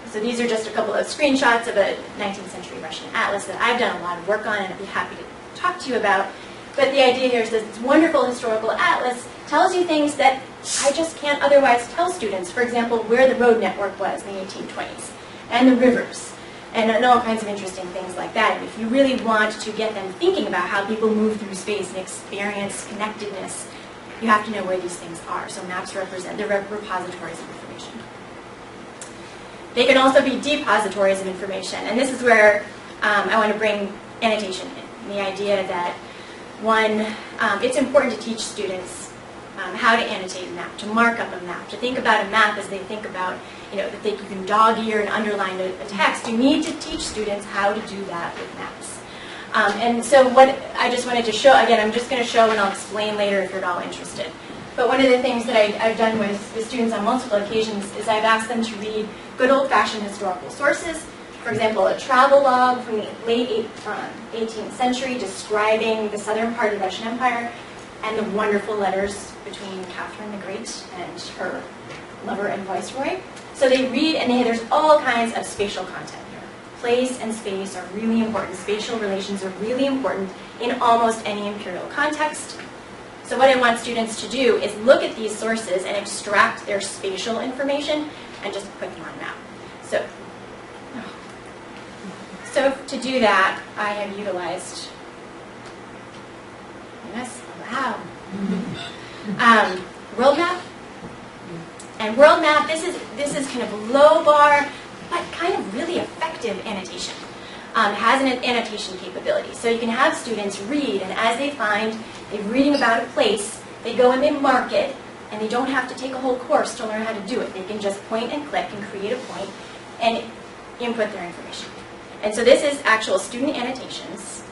So these are just a couple of screenshots of a 19th century Russian atlas that I've done a lot of work on, and I'd be happy to talk to you about. But the idea here is that this wonderful historical atlas tells you things that I just can't otherwise tell students. For example, where the road network was in the 1820s, and the rivers, and all kinds of interesting things like that. And if you really want to get them thinking about how people move through space and experience connectedness, you have to know where these things are. So maps represent, they're repositories of information. They can also be depositories of information. And this is where I want to bring annotation in. The idea that it's important to teach students how to annotate a map, to mark up a map, to think about a map as they think about, that you can dog-ear and underline a text. You need to teach students how to do that with maps. And so what I just wanted to show, again, I'm just going to show and I'll explain later if you're at all interested. But one of the things that I've done with students on multiple occasions is I've asked them to read good old-fashioned historical sources. For example, a travel log from the late 18th century describing the southern part of the Russian Empire, and the wonderful letters between Catherine the Great and her lover and viceroy. So they read, and there's all kinds of spatial content here. place and space are really important. Spatial relations are really important in almost any imperial context. So what I want students to do is look at these sources and extract their spatial information and just put them on a map. So to do that, I have utilized, World Map. And World Map, this is kind of low bar, but kind of really effective annotation. Has an annotation capability. So you can have students read, and as they're reading about a place, they go and they mark it, and they don't have to take a whole course to learn how to do it. They can just point and click and create a point and input their information. And so this is actual student annotations.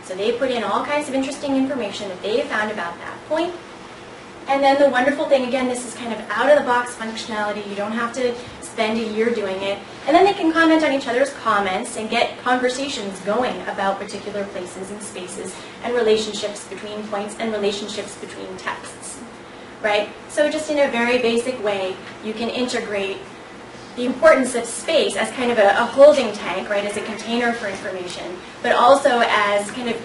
So they put in all kinds of interesting information that they found about that point. And then the wonderful thing, again, this is kind of out-of-the-box functionality. You don't have to spend a year doing it. And then they can comment on each other's comments and get conversations going about particular places and spaces and relationships between points and relationships between texts, right? So just in a very basic way, you can integrate the importance of space as kind of a holding tank, right, as a container for information, but also as kind of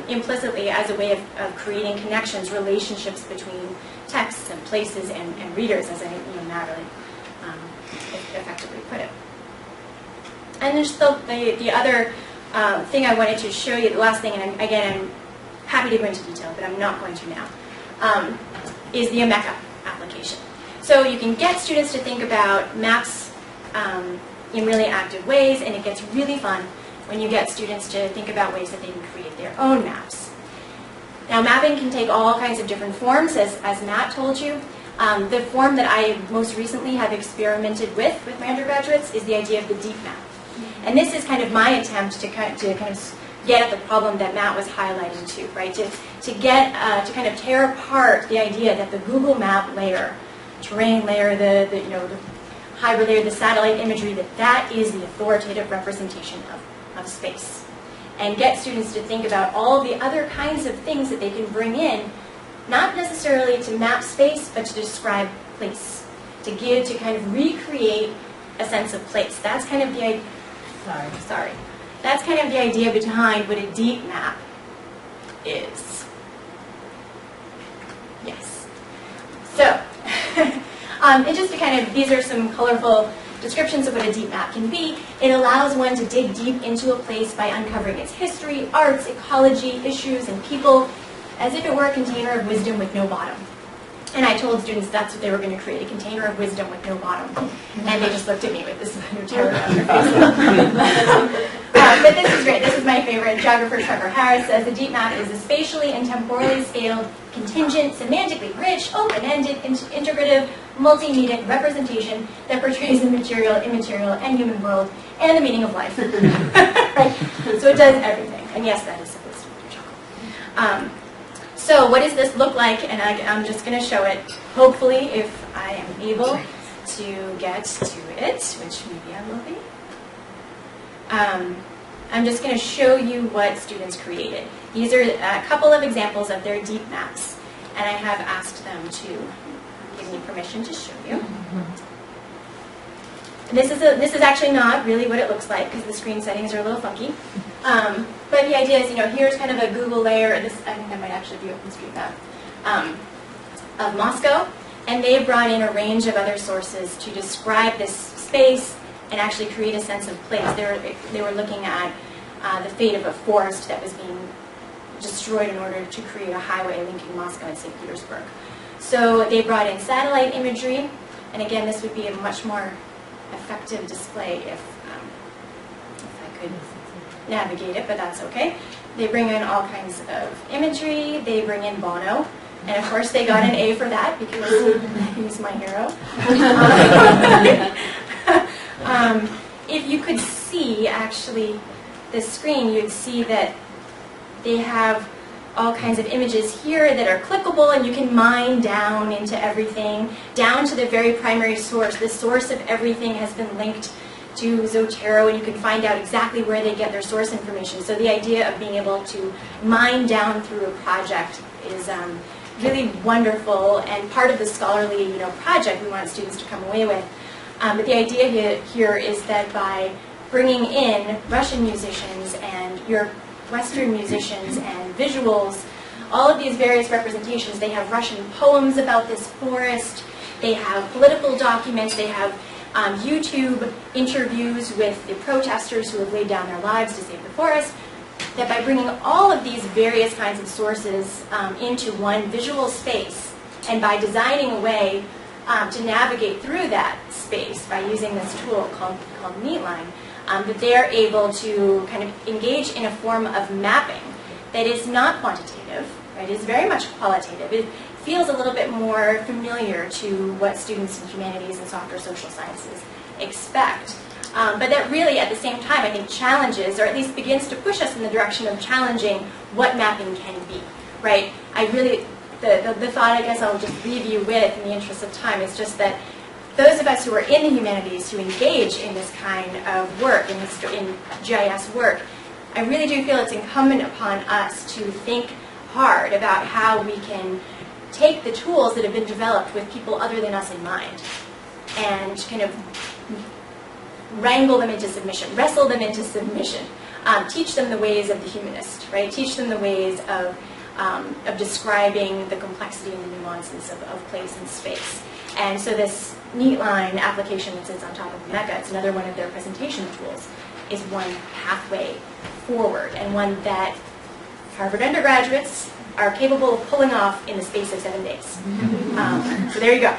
implicitly as a way of creating connections, relationships between texts and places and readers, as I Matt really effectively put it. And just the other thing I wanted to show you, the last thing, and I'm happy to go into detail, but I'm not going to now, is the Omeka application. So you can get students to think about maps in really active ways, and it gets really fun when you get students to think about ways that they can create their own maps. Now, mapping can take all kinds of different forms, as Matt told you. The form that I most recently have experimented with my undergraduates is the idea of the deep map. And this is kind of my attempt to kind of get at the problem that Matt was highlighting too, right? To kind of tear apart the idea that the Google Map layer, terrain layer, the hybrid layer, the satellite imagery, that is the authoritative representation of space. And get students to think about all the other kinds of things that they can bring in, not necessarily to map space, but to describe place, to kind of recreate a sense of place. That's kind of the idea. Sorry. That's kind of the idea behind what a deep map is. Yes. So, and just to kind of, these are some colorful descriptions of what a deep map can be. It allows one to dig deep into a place by uncovering its history, arts, ecology, issues, and people, as if it were a container of wisdom with no bottom. And I told students that's what they were going to create, a container of wisdom with no bottom. And they just looked at me with this terror on their face. But this is great. This is my favorite. Geographer Trevor Harris says, the deep map is a spatially and temporally scaled, contingent, semantically rich, open-ended, integrative, multimedia representation that portrays the material, immaterial, and human world, and the meaning of life. Right? So it does everything. And yes, that is supposed to be chocolate. So what does this look like? And I'm just going to show it, hopefully, if I am able to get to it, which maybe I will be. I'm just going to show you what students created. These are a couple of examples of their deep maps, and I have asked them to give me permission to show you. This is actually not really what it looks like because the screen settings are a little funky. But the idea is, here's kind of a Google layer. I think that might actually be OpenStreetMap of Moscow, and they brought in a range of other sources to describe this space and actually create a sense of place. They were looking at the fate of a forest that was being destroyed in order to create a highway linking Moscow and St. Petersburg. So they brought in satellite imagery, and again, this would be a much more effective display if I could navigate it, but that's okay. They bring in all kinds of imagery. They bring in Bono, and of course they got an A for that because he's my hero. If you could see, actually, the screen, you'd see that they have all kinds of images here that are clickable, and you can mine down into everything, down to the very primary source. The source of everything has been linked to Zotero, and you can find out exactly where they get their source information. So the idea of being able to mine down through a project is really wonderful, and part of the scholarly project we want students to come away with. But the idea here is that by bringing in Russian musicians and your Western musicians and visuals, all of these various representations. They have Russian poems about this forest, they have political documents, they have YouTube interviews with the protesters who have laid down their lives to save the forest. That by bringing all of these various kinds of sources into one visual space, and by designing a way to navigate through that space by using this tool called Neatline, that they are able to kind of engage in a form of mapping that is not quantitative, right? It is very much qualitative. It feels a little bit more familiar to what students in humanities and software social sciences expect. But that really, at the same time, I think challenges, or at least begins to push us in the direction of challenging what mapping can be, right? The thought, I guess I'll just leave you with in the interest of time, is just that those of us who are in the humanities who engage in this kind of work, in GIS work, I really do feel it's incumbent upon us to think hard about how we can take the tools that have been developed with people other than us in mind and kind of wrangle them into submission, wrestle them into submission, teach them the ways of the humanist, right? Teach them the ways of describing the complexity and the nuances of place and space. And so this Neatline application that sits on top of Mecca, it's another one of their presentation tools, is one pathway forward, and one that Harvard undergraduates are capable of pulling off in the space of 7 days. So there you go.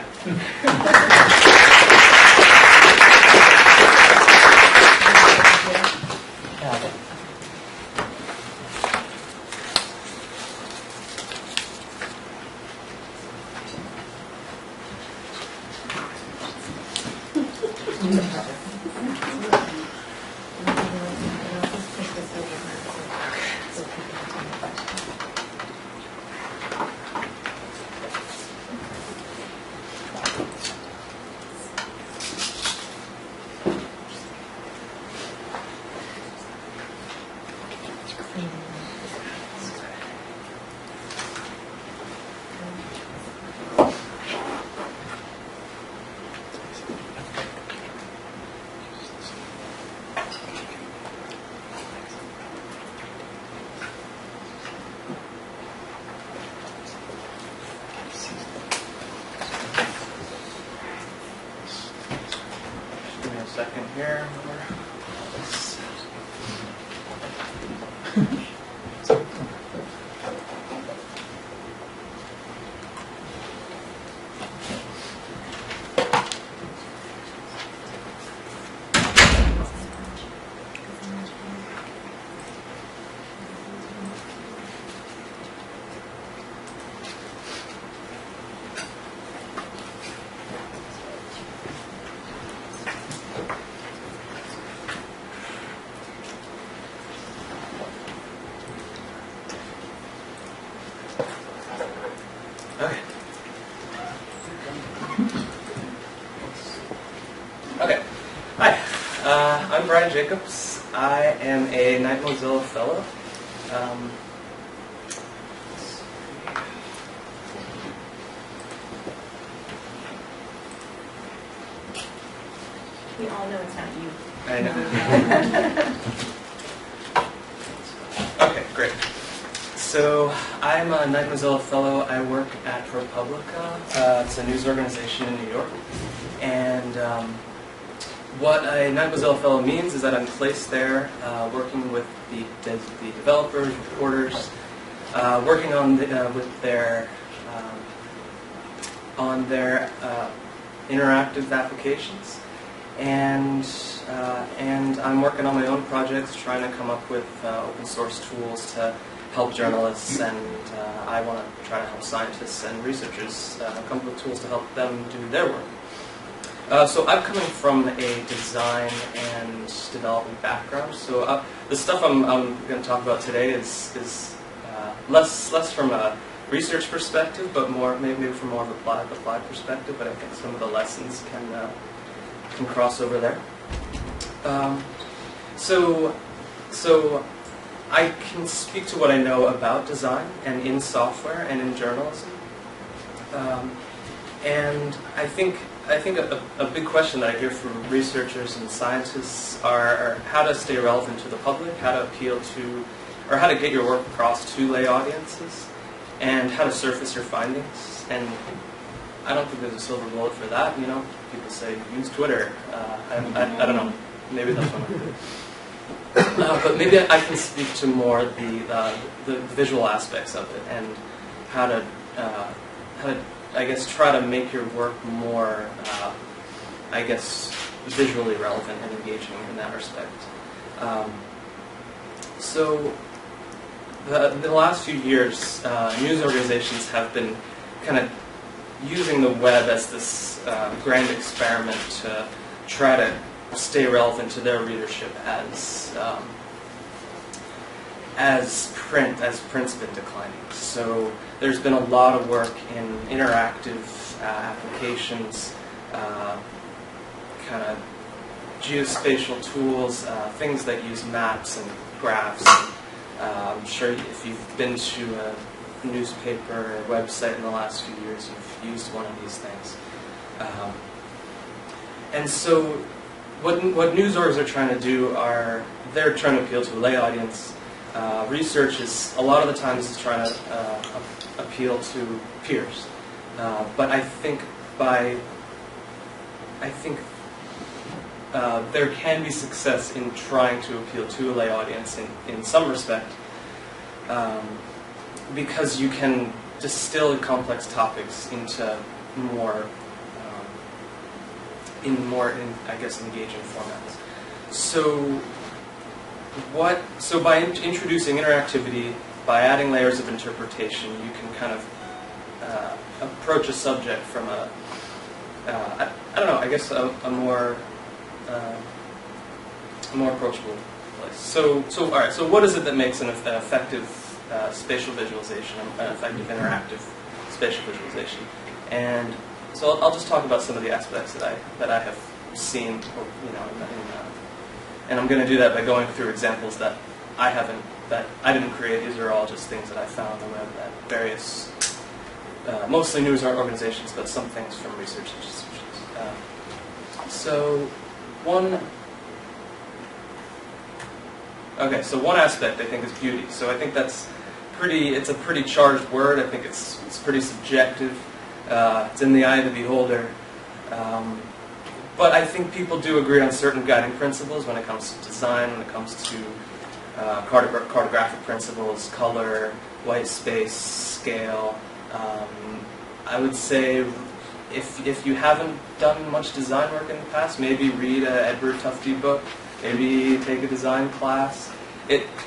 Second here. Okay. Hi. I'm Brian Jacobs. I am a Knight Mozilla Fellow. We all know it's not you. I know. Okay, great. So I'm a Knight Mozilla Fellow. I work at ProPublica. It's a news organization in New York. And what a Knight Mozilla Fellow means is that I'm placed there working with the developers, reporters, working on with their interactive applications. And I'm working on my own projects, trying to come up with open source tools to help journalists, and I want to try to help scientists and researchers come up with tools to help them do their work. So I'm coming from a design and development background. So the stuff I'm going to talk about today is less from a research perspective, but maybe from more of an applied perspective. But I think some of the lessons can cross over there. So I can speak to what I know about design and in software and in journalism. And I think a big question that I hear from researchers and scientists are how to stay relevant to the public, how to appeal to, or how to get your work across to lay audiences, and how to surface your findings. And I don't think there's a silver bullet for that. You know, people say use Twitter. I don't know. Maybe that's one. But maybe I can speak to more the visual aspects of it and how to I guess try to make your work more I guess visually relevant and engaging in that respect. So the last few years, news organizations have been kind of using the web as this grand experiment to try to stay relevant to their readership as print's been declining. So there's been a lot of work in interactive applications, kind of geospatial tools, things that use maps and graphs. I'm sure if you've been to a newspaper or website in the last few years, you've used one of these things. And so what news orgs are trying to do they're trying to appeal to a lay audience. Research is, a lot of the times, is trying to appeal to peers. But I think there can be success in trying to appeal to a lay audience in some respect, because you can distill complex topics into more I guess engaging formats. So by introducing interactivity, by adding layers of interpretation, you can kind of approach a subject from I don't know, I guess a more approachable place. So all right. So what is it that makes an effective spatial visualization, an effective interactive spatial visualization? And so I'll just talk about some of the aspects that I have seen, and I'm going to do that by going through examples that I didn't create. These are all just things that I found on the web at various, mostly news organizations, but some things from research institutions. So one aspect I think is beauty. So I think it's a pretty charged word. I think it's pretty subjective. It's in the eye of the beholder. But I think people do agree on certain guiding principles when it comes to design, when it comes to cartographic principles, color, white space, scale. I would say if you haven't done much design work in the past, maybe read a Edward Tufte book, maybe take a design class.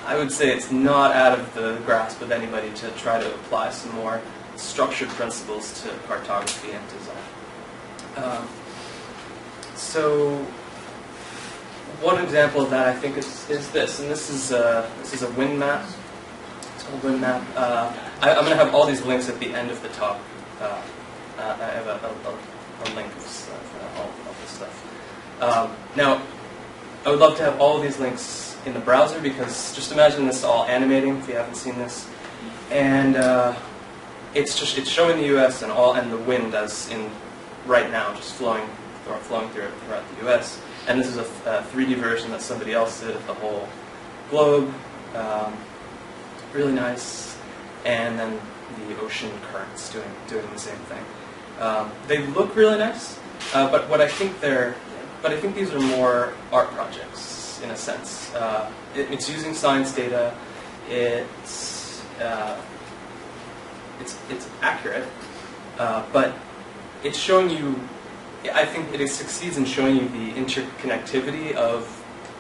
I would say it's not out of the grasp of anybody to try to apply some more structured principles to cartography and design. So one example of that I think is this, and this is a wind map. It's called wind map. I'm going to have all these links at the end of the talk. I have a link for all this stuff. Now, I would love to have all of these links in the browser, because just imagine this all animating if you haven't seen this, and it's showing the U.S. and the wind as in right now, just flowing throughout the U.S. And this is a 3D version that somebody else did of the whole globe. Really nice. And then the ocean currents doing the same thing. They look really nice, but I think these are more art projects in a sense. It's using science data. It's accurate, but it's showing you. I think it succeeds in showing you the interconnectivity of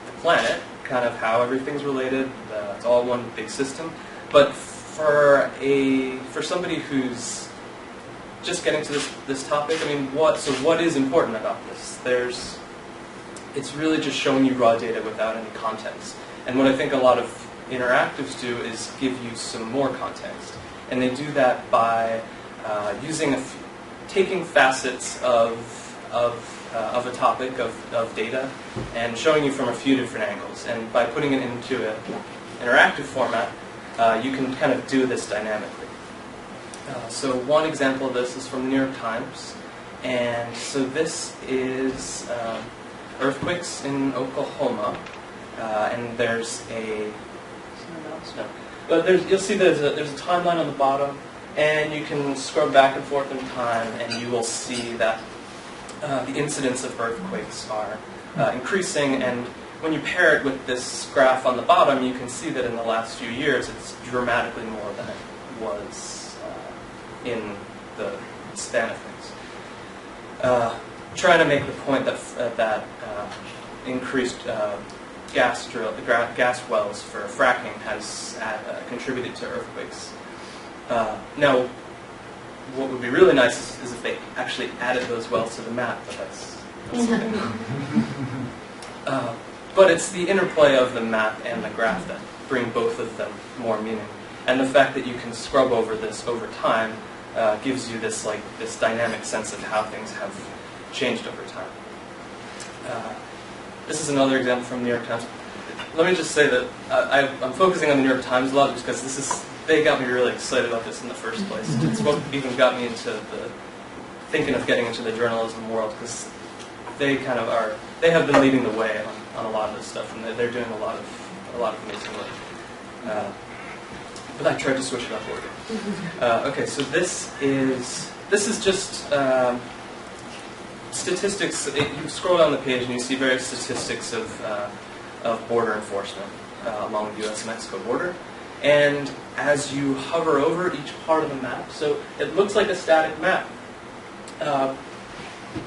the planet, kind of how everything's related. It's all one big system. But for somebody who's just getting to this topic, I mean, what is important about this? It's really just showing you raw data without any context. And what I think a lot of interactives do is give you some more context, and they do that by taking facets of a topic of data and showing you from a few different angles. And by putting it into an interactive format, you can kind of do this dynamically. So one example of this is from the New York Times. And so this is earthquakes in Oklahoma, and there's a you'll see there's a timeline on the bottom, and you can scrub back and forth in time, and you will see that the incidence of earthquakes are increasing. And when you pair it with this graph on the bottom, you can see that in the last few years it's dramatically more than it was in the span of things. Trying to make the point that increased gas wells for fracking has contributed to earthquakes. Now, what would be really nice is if they actually added those wells to the map, but that's but it's the interplay of the map and the graph that bring both of them more meaning. And the fact that you can scrub over this over time gives you this dynamic sense of how things have changed over time. This is another example from New York Times. Let me just say that I'm focusing on the New York Times a lot because they got me really excited about this in the first place. It's what even got me into thinking of getting into the journalism world, because they have been leading the way on a lot of this stuff, and they're doing a lot of amazing work. But I tried to switch it up a little bit. Okay, so this is just statistics. You scroll down the page and you see various statistics of border enforcement along the U.S.-Mexico border. And as you hover over each part of the map, so it looks like a static map,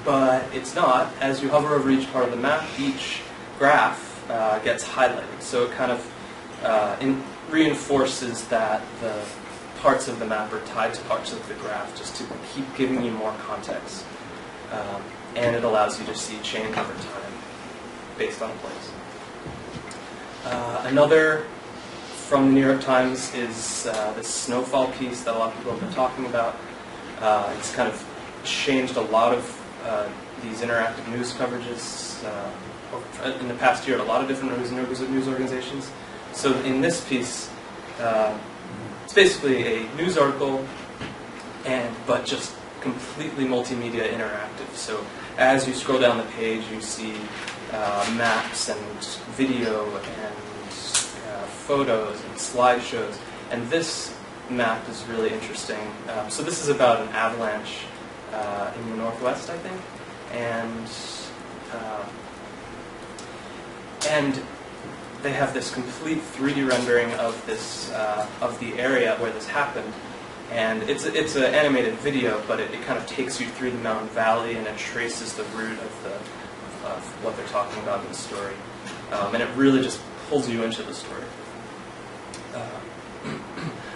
but it's not. As you hover over each part of the map, each graph gets highlighted. So it kind of reinforces that the parts of the map are tied to parts of the graph, just to keep giving you more context. And it allows you to see change over time based on place. Another from the New York Times is this snowfall piece that a lot of people have been talking about. It's kind of changed a lot of these interactive news coverages in the past year at a lot of different news organizations. So in this piece, it's basically a news article, but just completely multimedia interactive. So as you scroll down the page, you see maps and video and photos and slideshows. And this map is really interesting. So this is about an avalanche in the Northwest, I think. And they have this complete 3D rendering of this of the area where this happened. And it's an animated video, but it kind of takes you through the mountain valley, and it traces the route of what they're talking about in the story, and it really just pulls you into the story.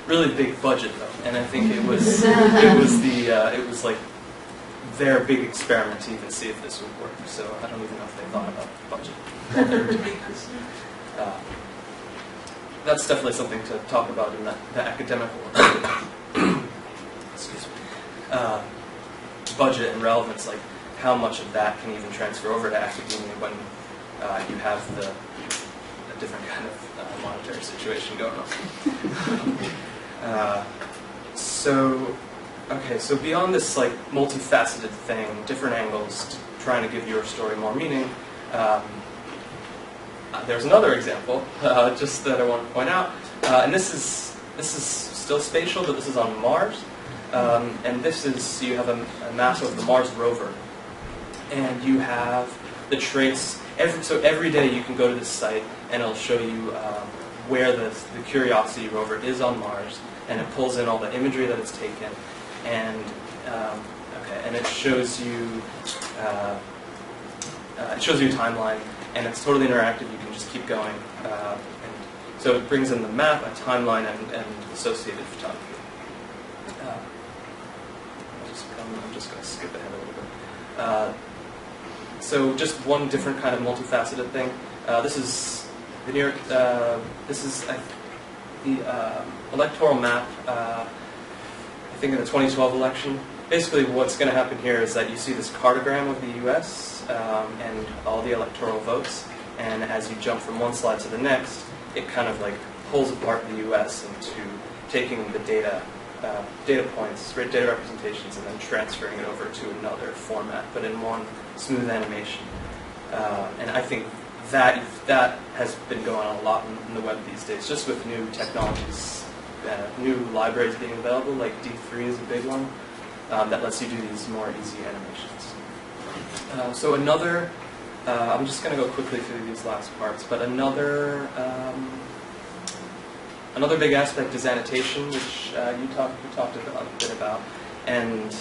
Really big budget though, and I think it was like their big experiment to even see if this would work. So I don't even know if they thought about the budget while they were doing this. That's definitely something to talk about in the academic world. Excuse me. Budget and relevance, like how much of that can even transfer over to academia when you have a different kind of monetary situation going on. So beyond this like multifaceted thing, different angles, trying to give your story more meaning, there's another example just that I want to point out, and this is still spatial, but this is on Mars, and this is, you have a map of the Mars rover, and you have the trace. So every day you can go to this site, and it'll show you where the Curiosity rover is on Mars, and it pulls in all the imagery that it's taken, and and it shows you a timeline, and it's totally interactive. You can just keep going, and so it brings in the map, a timeline, and associated photography. I'm just going to skip ahead a little bit. So just one different kind of multifaceted thing. This is the New York. This is the electoral map. I think in the 2012 election. Basically, what's going to happen here is that you see this cartogram of the U.S. And all the electoral votes, and as you jump from one slide to the next, it kind of like pulls apart the U.S. into taking the data data points, data representations, and then transferring it over to another format, but in one smooth animation. And I think that has been going on a lot in the web these days, just with new technologies, new libraries being available, like D3 is a big one, that lets you do these more easy animations. So another, I'm just going to go quickly through these last parts, but another big aspect is annotation, which you talked a bit about. And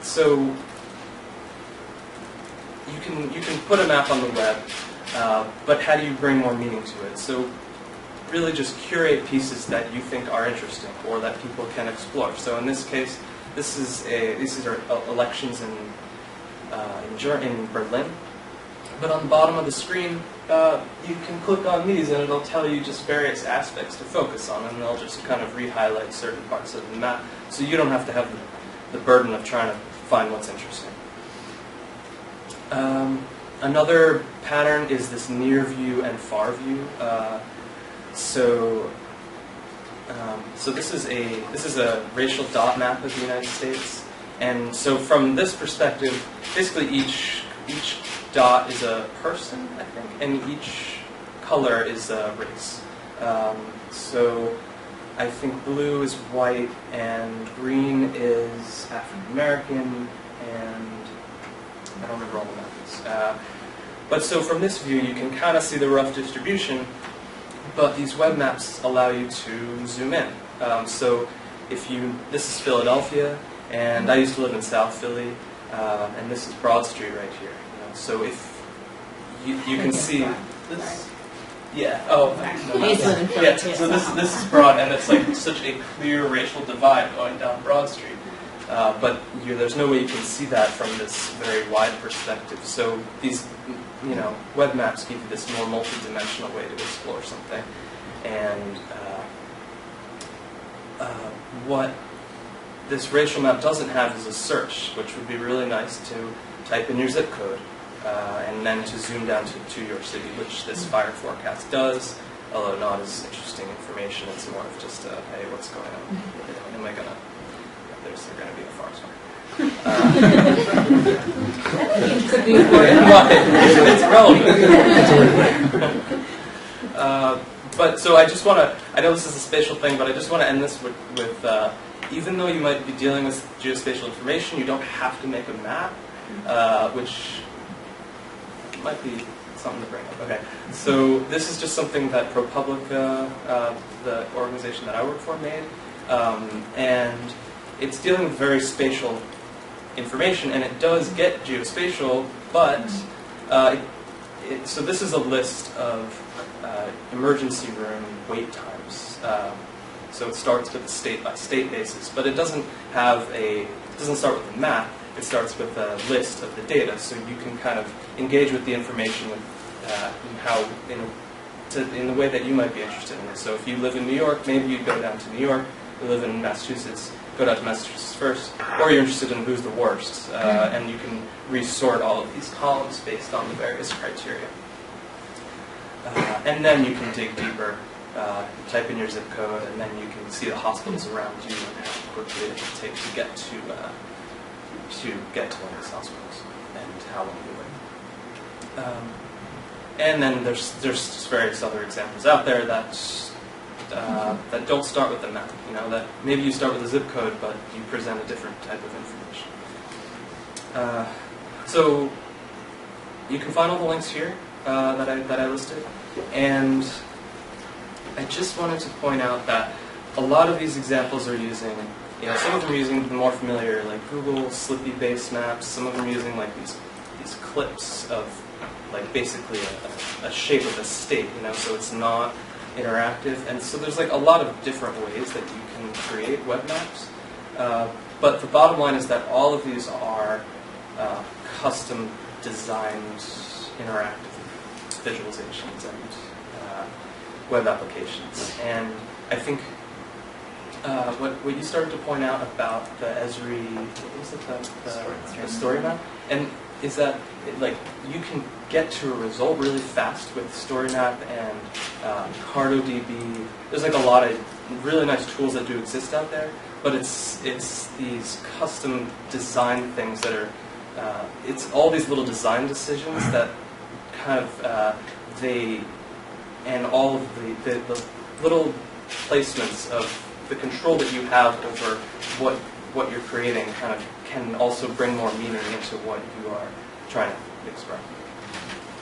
so you can put a map on the web, but how do you bring more meaning to it? So really just curate pieces that you think are interesting or that people can explore. So in this case, these are elections in Berlin. But on the bottom of the screen, you can click on these and it'll tell you just various aspects to focus on, and they'll just kind of re-highlight certain parts of the map, so you don't have to have the burden of trying to find what's interesting. Another pattern is this near view and far view. So this is a racial dot map of the United States, and so from this perspective, basically each dot is a person, I think, and each color is a race. So I think blue is white, and green is African American, and I don't remember all the methods. But so from this view, you can kind of see the rough distribution, but these web maps allow you to zoom in. So this is Philadelphia, and I used to live in South Philly, and this is Broad Street right here. So if you can see this, yeah. Oh, yeah. So this is Broad, and it's like such a clear racial divide going down Broad Street. But there's no way you can see that from this very wide perspective. So these, web maps give you this more multi-dimensional way to explore something. And what this racial map doesn't have is a search, which would be really nice to type in your zip code. And then to zoom down to your city, which this fire forecast does, although not as interesting information. It's more of just, hey, what's going on? Am I gonna? There's going to be a farce. Could be important. It's relevant. But so I just want to. I know this is a spatial thing, but I just want to end this with even though you might be dealing with geospatial information, you don't have to make a map, which might be something to bring up. Okay, so this is just something that ProPublica, the organization that I work for, made, and it's dealing with very spatial information, and it does get geospatial, but so this is a list of emergency room wait times. So it starts with a state-by-state basis, but it doesn't start with a map. It starts with a list of the data, so you can kind of engage with the information in the way that you might be interested in it. So if you live in New York, maybe you'd go down to New York. If you live in Massachusetts, go down to Massachusetts first. Or you're interested in who's the worst, and you can resort all of these columns based on the various criteria. And then you can dig deeper, type in your zip code, and then you can see the hospitals around you and how quickly it will take to get to one of these hospitals, and how long you wait. And then there's just various other examples out there that don't start with the map. That maybe you start with a zip code, but you present a different type of information. So you can find all the links here that I listed, and I just wanted to point out that a lot of these examples are using. Some of them are using the more familiar, like Google Slippy base maps. Some of them are using like these clips of like basically a shape of a state. So it's not interactive, and so there's like a lot of different ways that you can create web maps. But the bottom line is that all of these are custom designed interactive visualizations and web applications. And I think what you started to point out about the Esri, what was it, the story map, and is that you can get to a result really fast with StoryMap and CartoDB. There's like a lot of really nice tools that do exist out there, but it's these custom design things that are it's all these little design decisions that kind of and all of the little placements of the control that you have over what you're creating kind of can also bring more meaning into what you are trying to express.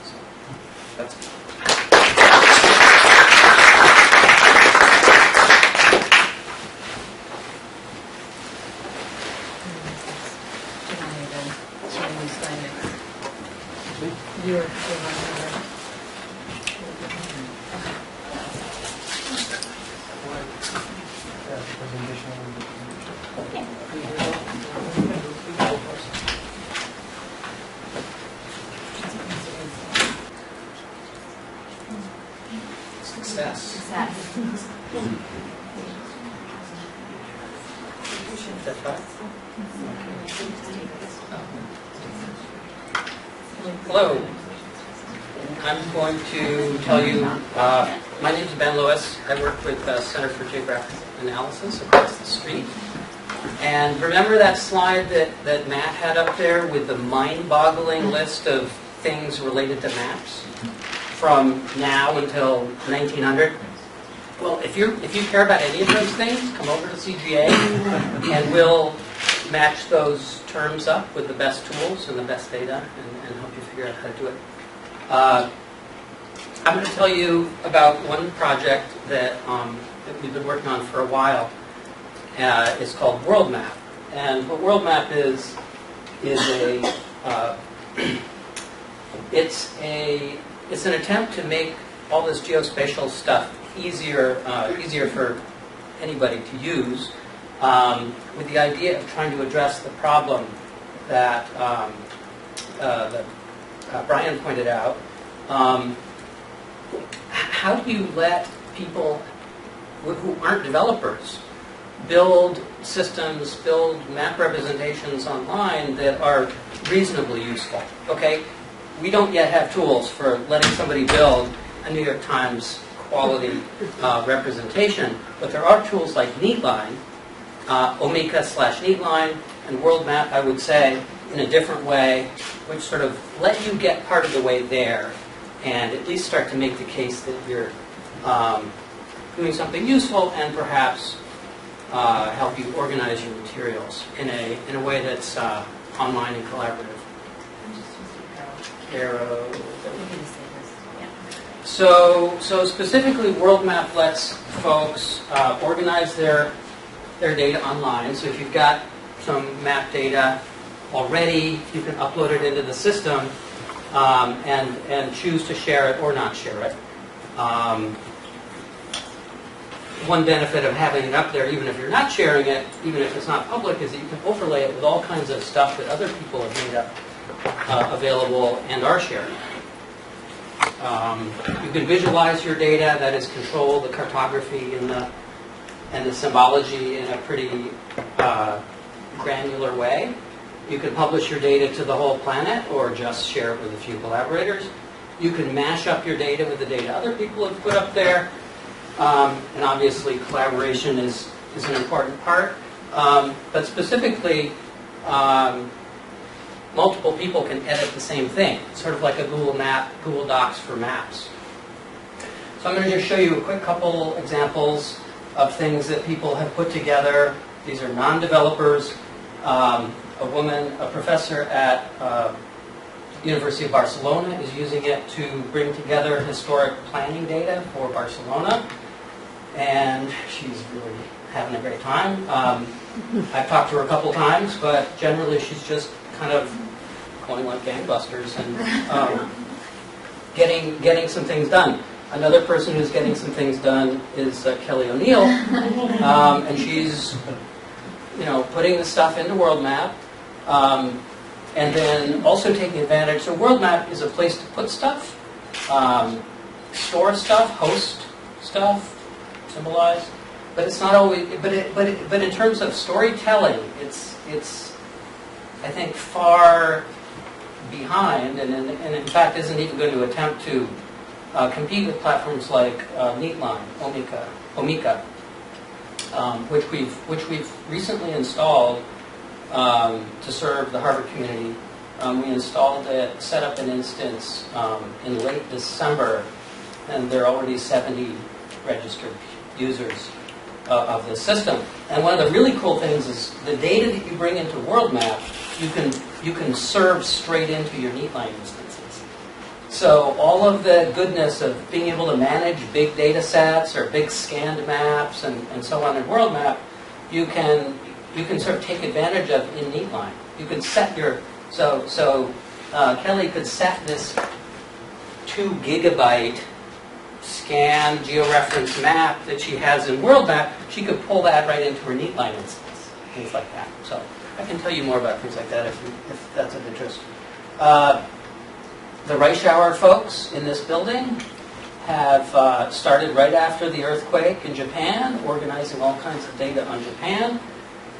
So that's Hello. I'm going to tell you, my name is Ben Lewis. I work with the Center for Geographic Analysis across the street. And remember that slide that Matt had up there with the mind-boggling list of things related to maps from now until 1900? Well, if you care about any of those things, come over to CGA and we'll match those terms up with the best tools and the best data and help you figure out how to do it. I'm going to tell you about one project that we've been working on for a while. It's called World Map. And what World Map is it's an attempt to make all this geospatial stuff easier for anybody to use, with the idea of trying to address the problem that Brian pointed out. How do you let people who aren't developers build systems, build map representations online that are reasonably useful? Okay, we don't yet have tools for letting somebody build a New York Times quality representation, but there are tools like Neatline, Omeka/Neatline, and World Map, I would say, in a different way, which sort of let you get part of the way there and at least start to make the case that you're doing something useful and perhaps help you organize your materials in a way that's online and collaborative. Arrow. So specifically, World Map lets folks organize their data online. So if you've got some map data already, you can upload it into the system and choose to share it or not share it. One benefit of having it up there, even if you're not sharing it, even if it's not public, is that you can overlay it with all kinds of stuff that other people have made up available and are sharing. You can visualize your data, that is, control the cartography and the symbology in a pretty granular way. You can publish your data to the whole planet or just share it with a few collaborators. You can mash up your data with the data other people have put up there. And obviously collaboration is an important part. But specifically, multiple people can edit the same thing. It's sort of like a Google Docs for maps. So I'm going to just show you a quick couple examples of things that people have put together. These are non-developers. A professor at University of Barcelona is using it to bring together historic planning data for Barcelona. And she's really having a great time. I've talked to her a couple times, but generally she's just kind of going like gangbusters and getting some things done. Another person who's getting some things done is Kelly O'Neill, and she's putting the stuff into World Map, and then also taking advantage. So World Map is a place to put stuff, store stuff, host stuff, symbolize. But it's not always. But in terms of storytelling, it's I think far behind, and in fact isn't even going to attempt to compete with platforms like Neatline, Omeka. which we've recently installed to serve the Harvard community. We installed it, set up an instance in late December, and there are already 70 registered users of this system. And one of the really cool things is the data that you bring into WorldMap, you can serve straight into your Neatline instances. So all of the goodness of being able to manage big data sets or big scanned maps and so on in WorldMap, you can sort of take advantage of in Neatline. You can set your Kelly could set this 2 gigabyte scan georeference map that she has in WorldMap. She could pull that right into her Neatline instance, things like that. So I can tell you more about things like that if that's of interest. The Reischauer folks in this building have started right after the earthquake in Japan, organizing all kinds of data on Japan.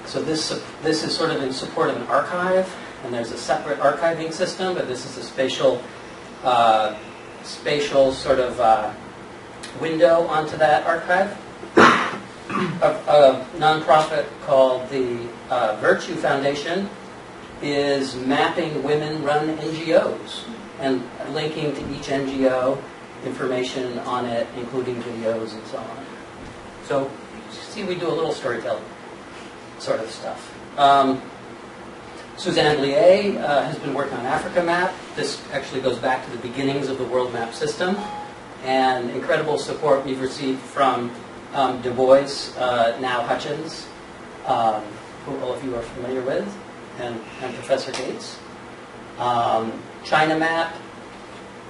So this is sort of in support of an archive, and there's a separate archiving system, but this is a spatial sort of window onto that archive. A nonprofit called the Virtue Foundation is mapping women-run NGOs and linking to each NGO information on it, including videos and so on. So, see, we do a little storytelling sort of stuff. Suzanne Blier has been working on Africa Map. This actually goes back to the beginnings of the World Map system, and incredible support we've received from Du Bois, now Hutchins, who all of you are familiar with, and Professor Gates. China Map,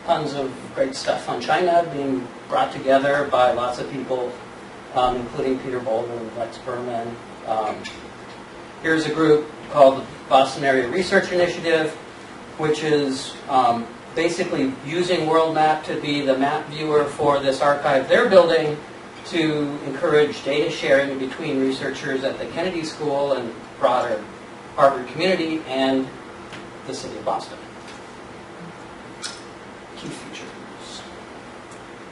tons of great stuff on China being brought together by lots of people, including Peter Bolden and Lex Berman. Here's a group called the Boston Area Research Initiative, which is basically using WorldMap to be the map viewer for this archive they're building to encourage data sharing between researchers at the Kennedy School and broader Harvard community and the city of Boston. Key features.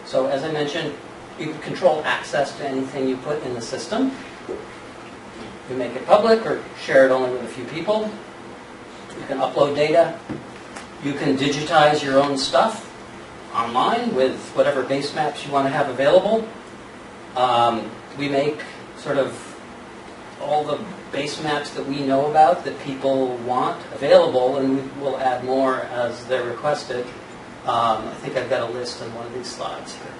So as I mentioned, you can control access to anything you put in the system. You make it public or share it only with a few people. You can upload data. You can digitize your own stuff online with whatever base maps you want to have available. We make sort of all the base maps that we know about that people want available, and we will add more as they're requested. I think I've got a list on one of these slides here.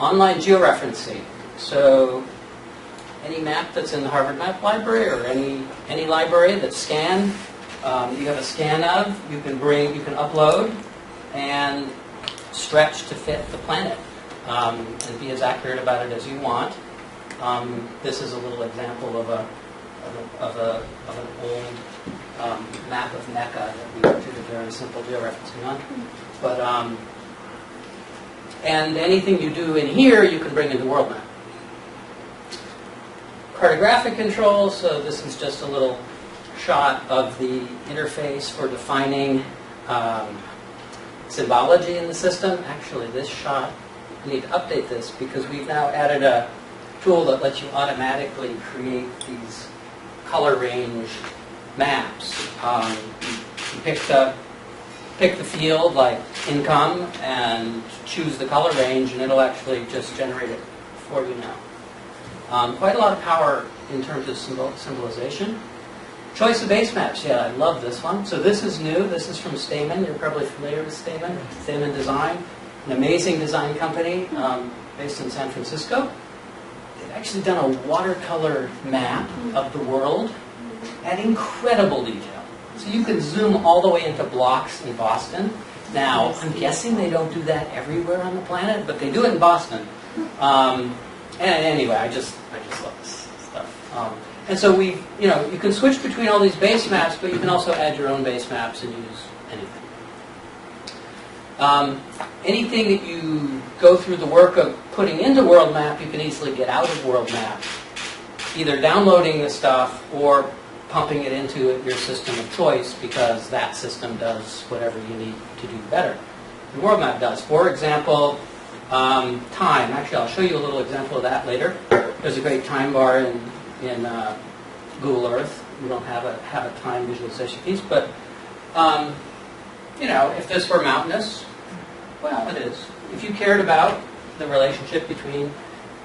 Online georeferencing. So any map that's in the Harvard Map Library or any library that's scanned, you have a scan of, you can upload and stretch to fit the planet and be as accurate about it as you want. This is a little example of an old map of Mecca that we did a very simple georeferencing on. But and anything you do in here, you can bring into WorldMap. Cartographic control, so this is just a little shot of the interface for defining symbology in the system. Actually, this shot, I need to update this because we've now added a tool that lets you automatically create these color range maps. You pick the field like income and choose the color range, and it'll actually just generate it for you now. Quite a lot of power in terms of symbolization. Choice of base maps. Yeah, I love this one. So this is new. This is from Stamen. You're probably familiar with Stamen. Stamen Design, an amazing design company based in San Francisco. They've actually done a watercolor map of the world at incredible detail. So you can zoom all the way into blocks in Boston. Now, I'm guessing they don't do that everywhere on the planet, but they do it in Boston. And anyway, I just love this stuff. And so you can switch between all these base maps, but you can also add your own base maps and use anything. Anything that you go through the work of putting into WorldMap, you can easily get out of WorldMap, either downloading the stuff or pumping it into your system of choice because that system does whatever you need to do better. And WorldMap does. For example, Time. Actually, I'll show you a little example of that later. There's a great time bar in Google Earth. We don't have a time visualization piece, but if this were mountainous, well, it is. If you cared about the relationship between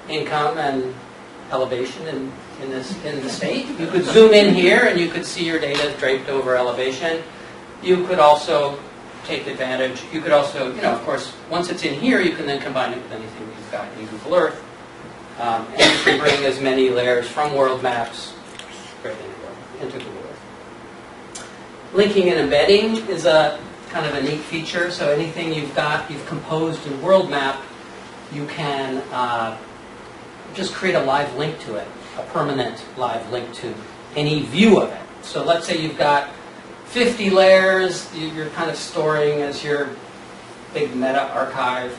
income and elevation in the state, you could zoom in here and you could see your data draped over elevation. You could also take advantage. You could also, of course, once it's in here, you can then combine it with anything you've got in Google Earth. And you can bring as many layers from world maps straight into Google Earth. Linking and embedding is a kind of a neat feature. So anything you've composed in world map, you can just create a live link to it, a permanent live link to any view of it. So let's say you've got 50 layers you're kind of storing as your big meta archive,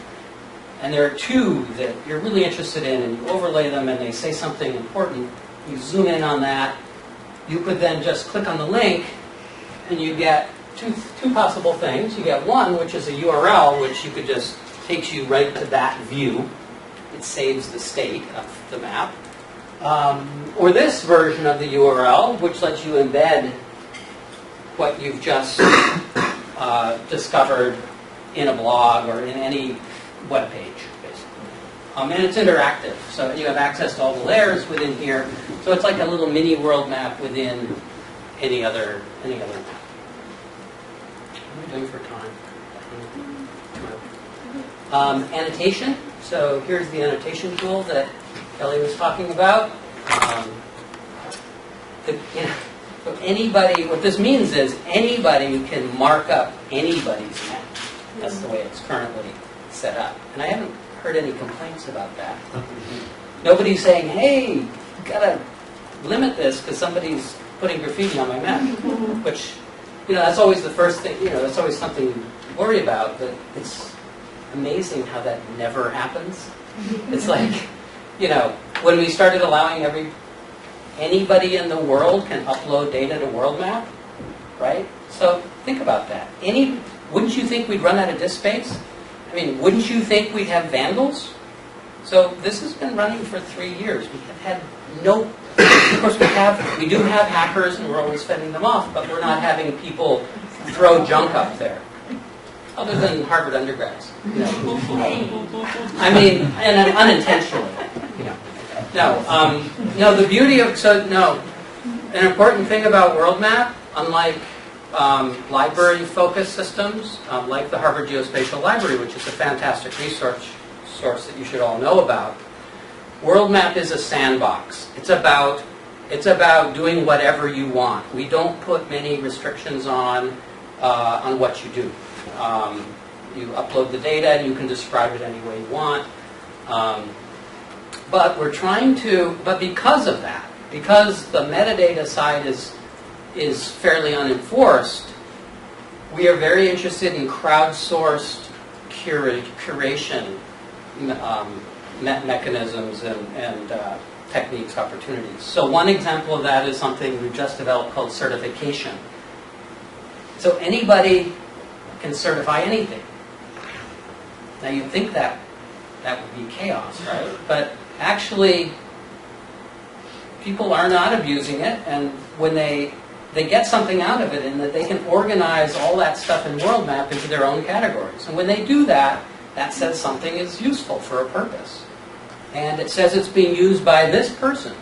and there are 2 that you're really interested in, and you overlay them and they say something important. You zoom in on that. You could then just click on the link and you get two possible things. You get one, which is a URL, which you could just takes you right to that view. It saves the state of the map. Or this version of the URL, which lets you embed what you've just discovered in a blog or in any web page, basically. And it's interactive, so you have access to all the layers within here. So it's like a little mini world map within any other map. What are we doing for time? Annotation. So here's the annotation tool that Kelly was talking about. So anybody, what this means is anybody can mark up anybody's map. That's the way it's currently set up. And I haven't heard any complaints about that. Nobody's saying, hey, you gotta limit this because somebody's putting graffiti on my map. Which, that's always the first thing, that's always something you worry about, but it's amazing how that never happens. It's like, when we started allowing anybody in the world can upload data to world map, right? So think about that. Wouldn't you think we'd run out of disk space? I mean, wouldn't you think we'd have vandals? So this has been running for 3 years. We have had no, of course we do have hackers and we're always fending them off, but we're not having people throw junk up there. Other than Harvard undergrads. I mean, and unintentionally. No, the beauty of, an important thing about world map, unlike library-focused systems, like the Harvard Geospatial Library, which is a fantastic research source that you should all know about, world map is a sandbox. It's about doing whatever you want. We don't put many restrictions on what you do. You upload the data and you can describe it any way you want. But because of that, because the metadata side is fairly unenforced, we are very interested in crowdsourced curation mechanisms and techniques, opportunities. So one example of that is something we've just developed called certification. So anybody can certify anything. Now you'd think that would be chaos, right? But actually, people are not abusing it, and when they get something out of it, in that they can organize all that stuff in world map into their own categories. And when they do that, that says something is useful for a purpose. And it says it's being used by this person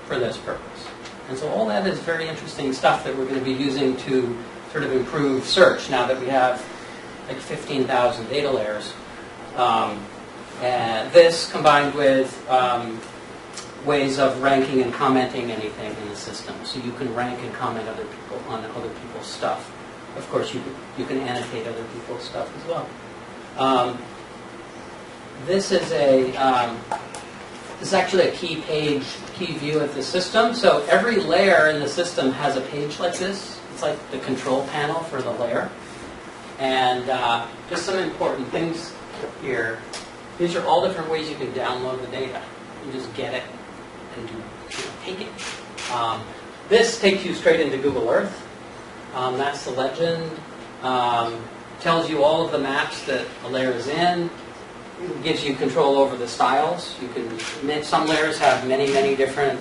for this purpose. And so all that is very interesting stuff that we're going to be using to sort of improve search now that we have like 15,000 data layers. And this combined with ways of ranking and commenting anything in the system. So you can rank and comment on other people's stuff. Of course, you can annotate other people's stuff as well. This is actually a key view of the system. So every layer in the system has a page like this. It's like the control panel for the layer. And just some important things here. These are all different ways you can download the data. You just get it and take it. This takes you straight into Google Earth. That's the legend. Tells you all of the maps that a layer is in. gives you control over the styles. You can, some layers have many, many different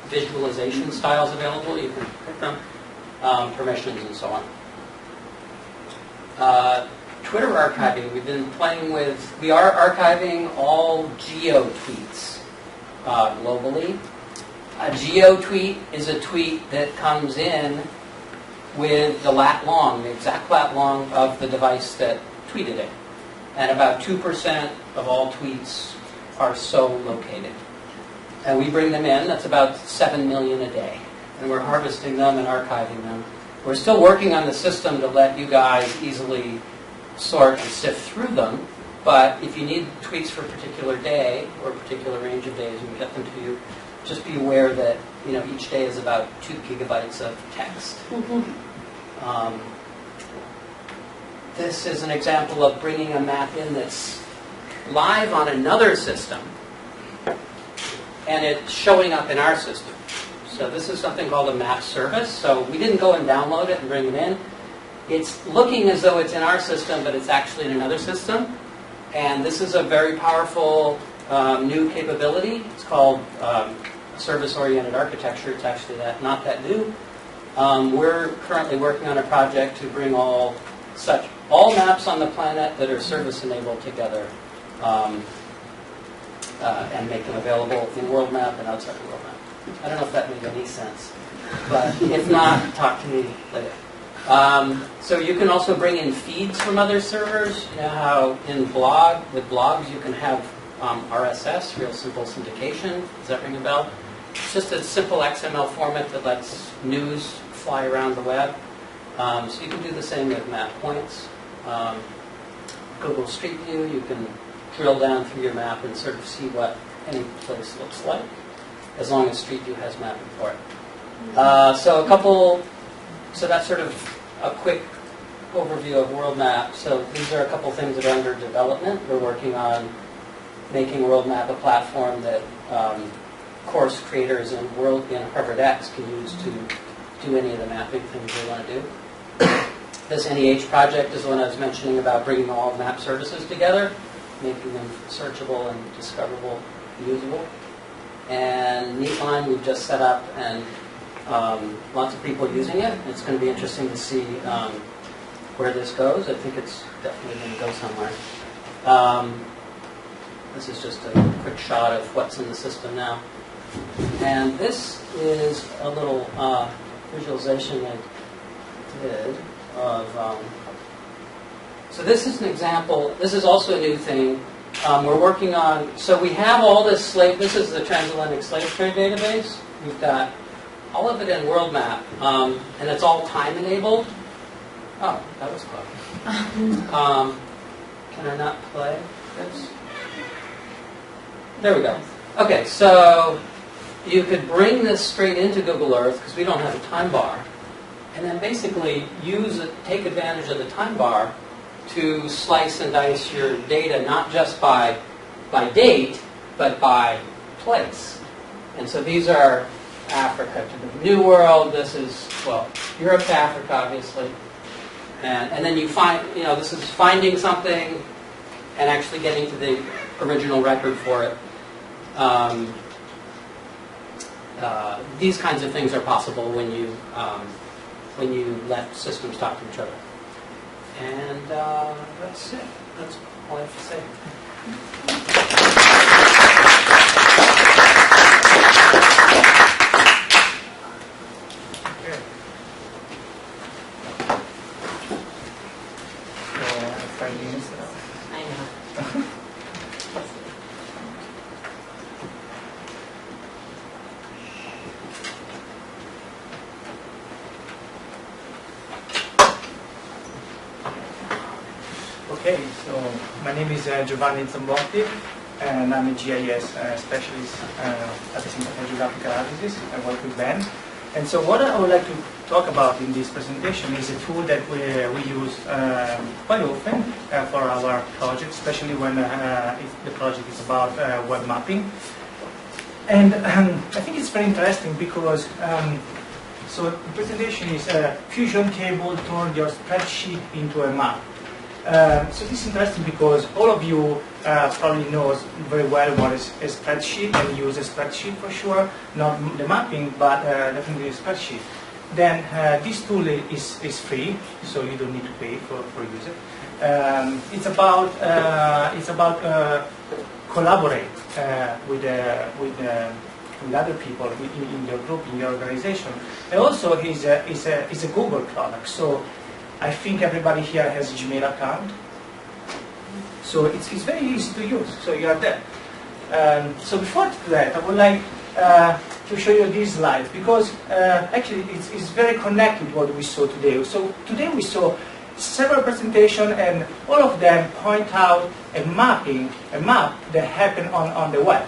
visualization styles available. You can pick them, permissions and so on. Twitter archiving, we've been playing with, we are archiving all geo tweets globally. A geo tweet is a tweet that comes in with the lat long, the exact lat long of the device that tweeted it. And about 2% of all tweets are so located. And we bring them in, that's about 7 million a day. And we're harvesting them and archiving them. We're still working on the system to let you guys easily sort and sift through them. But if you need tweets for a particular day or a particular range of days, we can get them to you. Just be aware that each day is about 2 gigabytes of text. This is an example of bringing a map in that's live on another system, and it's showing up in our system. So this is something called a map service. So we didn't go and download it and bring it in. It's looking as though it's in our system, but it's actually in another system. And this is a very powerful new capability. It's called service-oriented architecture. It's actually not that new. We're currently working on a project to bring all maps on the planet that are service-enabled together and make them available in World Map and outside of World Map. I don't know if that made any sense, but if not, talk to me later. So you can also bring in feeds from other servers. You know how with blogs you can have RSS, real simple syndication. Does that ring a bell? It's just a simple XML format that lets news fly around the web. So you can do the same with map points. Google Street View, you can drill down through your map and sort of see what any place looks like, as long as Street View has mapping for it. So that's sort of a quick overview of World Map. So these are a couple things that are under development. We're working on making World Map a platform that course creators in Harvard X can use to do any of the mapping things they want to do. This NEH project is the one I was mentioning about bringing all map services together, making them searchable and discoverable, usable. And Neatline we've just set up, and lots of people using it. It's going to be interesting to see where this goes. I think it's definitely going to go somewhere. This is just a quick shot of what's in the system now. And this is a little visualization I did of... so this is an example. This is also a new thing. We're working on... So we have all this slave... This is the transatlantic slave trade database. We've got all of it in World Map. And it's all time-enabled. Oh, that was clever. Can I not play this? There we go. Okay, so you could bring this straight into Google Earth, because we don't have a time bar, and then basically take advantage of the time bar to slice and dice your data, not just by date, but by place. And so these are Africa to the New World. This is, Europe to Africa, obviously. And then you find, this is finding something and actually getting to the original record for it. These kinds of things are possible when you let systems talk to each other. And that's it. That's all I have to say. Okay. 5 minutes now. I know. Okay, so my name is Giovanni Zambotti, and I'm a GIS specialist at the Center for Geographical Analysis. I work with Ben. And so what I would like to talk about in this presentation is a tool that we use quite often for our project, especially when the project is about web mapping. And I think it's very interesting because so the presentation is a fusion table turned your spreadsheet into a map. So this is interesting because all of you probably knows very well what is a spreadsheet and use a spreadsheet for sure, not the mapping, but definitely a spreadsheet. Then this tool is free, so you don't need to pay for use it. It's about collaborate with other people in your group, in your organization. And also is a Google product. So I think everybody here has a Gmail account. So it's very easy to use. So you are there. So before that, I would like to show you this slide because actually it's very connected to what we saw today. So today we saw several presentations and all of them point out a map that happened on the web.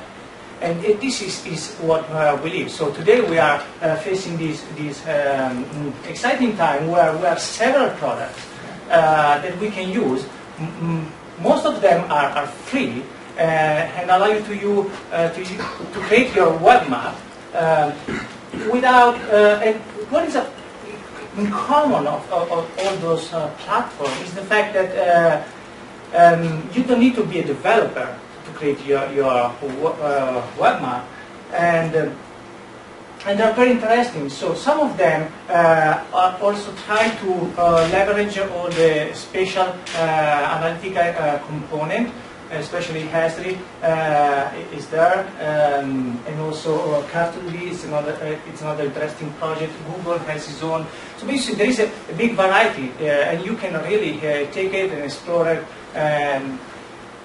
And this is what we live. So today we are facing this exciting time where we have several products that we can use. Most of them are free and allow you to create your web map without. And what is in common of all those platforms is the fact that you don't need to be a developer to create your web map, and they're very interesting. So some of them are also try to leverage all the spatial analytical component, especially Hasri is there, and also Carceral is another interesting project. Google has its own. So basically there is a big variety, and you can really take it and explore it.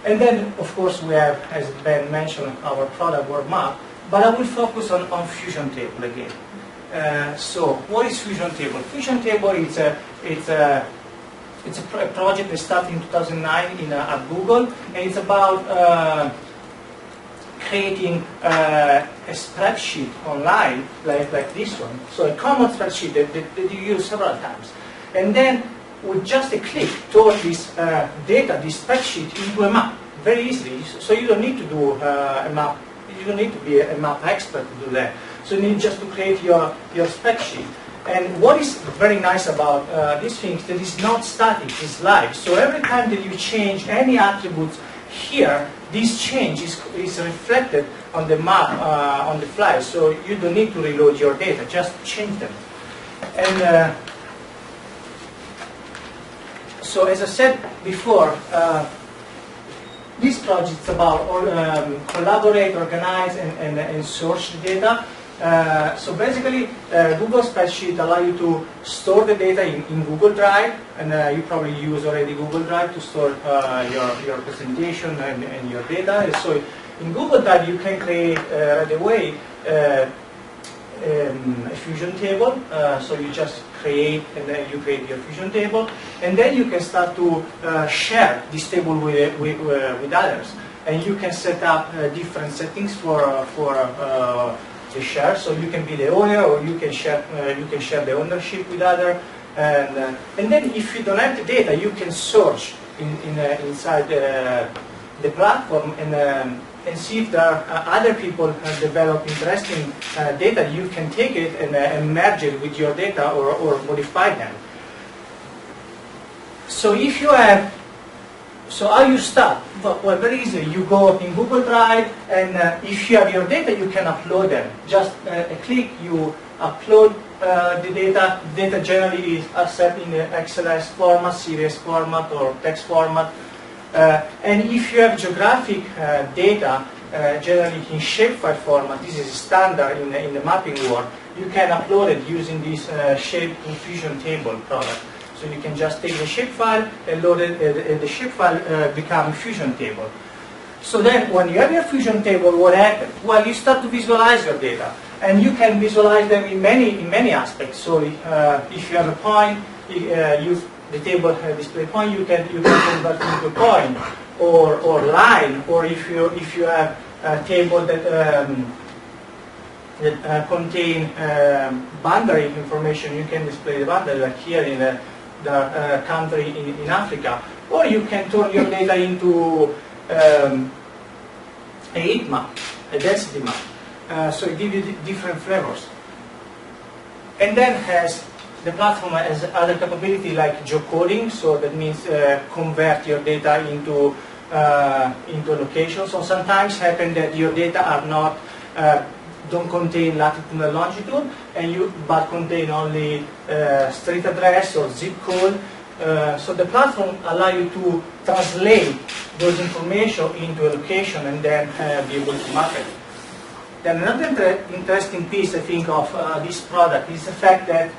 And then, of course, we have, as Ben mentioned, our product world map, but I will focus on Fusion Table again. So what is Fusion Table? Fusion Table is a project that started in 2009 at Google, and it's about creating a spreadsheet online like this one. So a common spreadsheet that you use several times. And then with just a click, turn this data, this spreadsheet, into a map very easily. So you don't need to do a map. You don't need to be a map expert to do that. So you need just to create your spreadsheet. And what is very nice about these things that it's not static, it's live. So every time that you change any attributes here, this change is reflected on the map on the fly. So you don't need to reload your data, just change them. And so as I said before, this project is about collaborate, organize, and source the data. So basically, Google Spreadsheet allow you to store the data in Google Drive, and you probably use already Google Drive to store your presentation and your data. And so in Google Drive, you can create right away a Fusion table. So you just create, and then you create your Fusion table, and then you can start to share this table with others, and you can set up different settings for the share. So you can be the owner, or you can share the ownership with others, and then if you don't have the data, you can search inside the platform and see if there are other people develop interesting data. You can take it and merge it with your data or modify them. So if you have, so how you start? Well, very easy. You go in Google Drive, and if you have your data, you can upload them. Just a click, you upload the data. Data generally is set in the XLS format, CGIS format, or text format. And if you have geographic data, generally in shapefile format, this is standard in the mapping world, you can upload it using this shape Fusion table product. So you can just take the shapefile and load it, and the shapefile become Fusion table. So then when you have your Fusion table, what happens? Well, you start to visualize your data, and you can visualize them in many aspects. So if you have a point, use the table display point, you can convert it into a point or line, or if you have a table that contain boundary information, you can display the boundary, like here in the country in Africa, or you can turn your data into a heat map, a density map. So it gives you different flavors. And then has the platform has other capability like geocoding, so that means convert your data into location. So sometimes happen that your data are not don't contain latitude and longitude, but contain only street address or zip code. So the platform allows you to translate those information into a location and then be able to map it. Then another interesting piece, I think, of this product is the fact that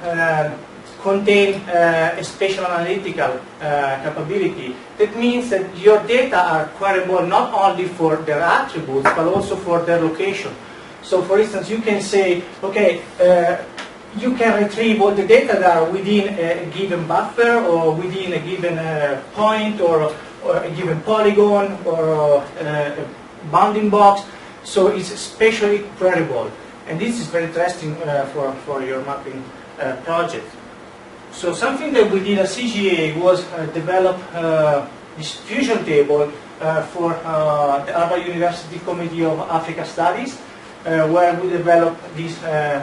contain a spatial analytical capability. That means that your data are queryable not only for their attributes, but also for their location. So for instance, you can say, okay, you can retrieve all the data that are within a given buffer or within a given point or a given polygon or a bounding box. So it's spatially queryable. And this is very interesting for your mapping project. So something that we did at CGIS was develop this fusion table for the Harvard University Committee of Africa Studies, where we developed this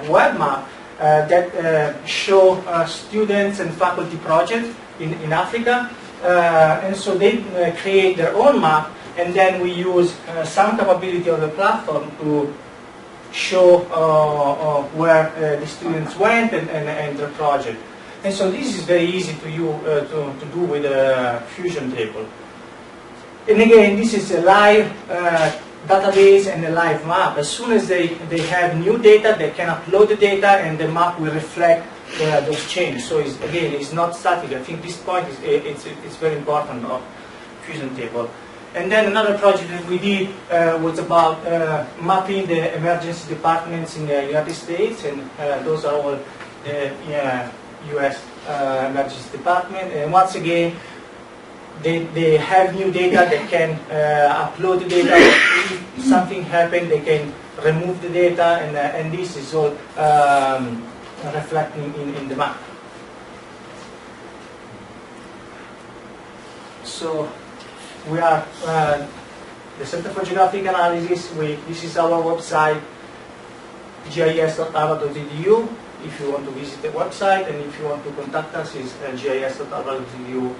web map that show students and faculty projects in Africa. And so they create their own map, and then we use some capability of the platform to show where the students went and their project. And so this is very easy to do with a fusion table. And again, this is a live database and a live map. As soon as they have new data, they can upload the data and the map will reflect those changes. So it's not static. I think this point it's very important of fusion table. And then another project that we did was about mapping the emergency departments in the United States, and those are all U.S. emergency department. And once again, they have new data. They can upload the data. If something happened, they can remove the data, and this is all reflecting in the map. So we are the Center for Geographic Analysis. This is our website, gis.harvard.edu. If you want to visit the website, and if you want to contact us, is gis.harvard.edu.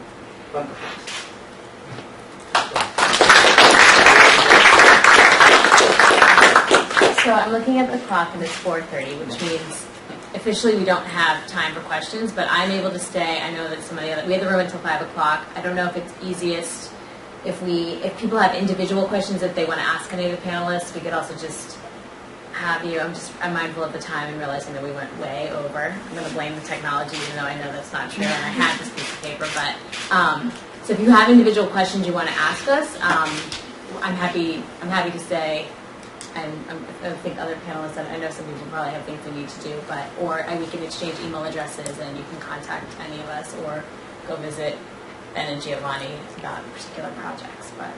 So I'm looking at the clock and it's 4:30, which means officially we don't have time for questions, but I'm able to stay. I know that some of the other, we have the room until 5 o'clock. I don't know if it's easiest if people have individual questions that they want to ask any of the panelists, we could also just have you. I'm mindful of the time and realizing that we went way over. I'm going to blame the technology, even though I know that's not true, and I had this piece of paper. But so if you have individual questions you want to ask us, I'm happy to say. And I think other panelists, I know some people probably have things they need to do, or we can exchange email addresses, and you can contact any of us, or go visit Ben and Giovanni about particular projects. But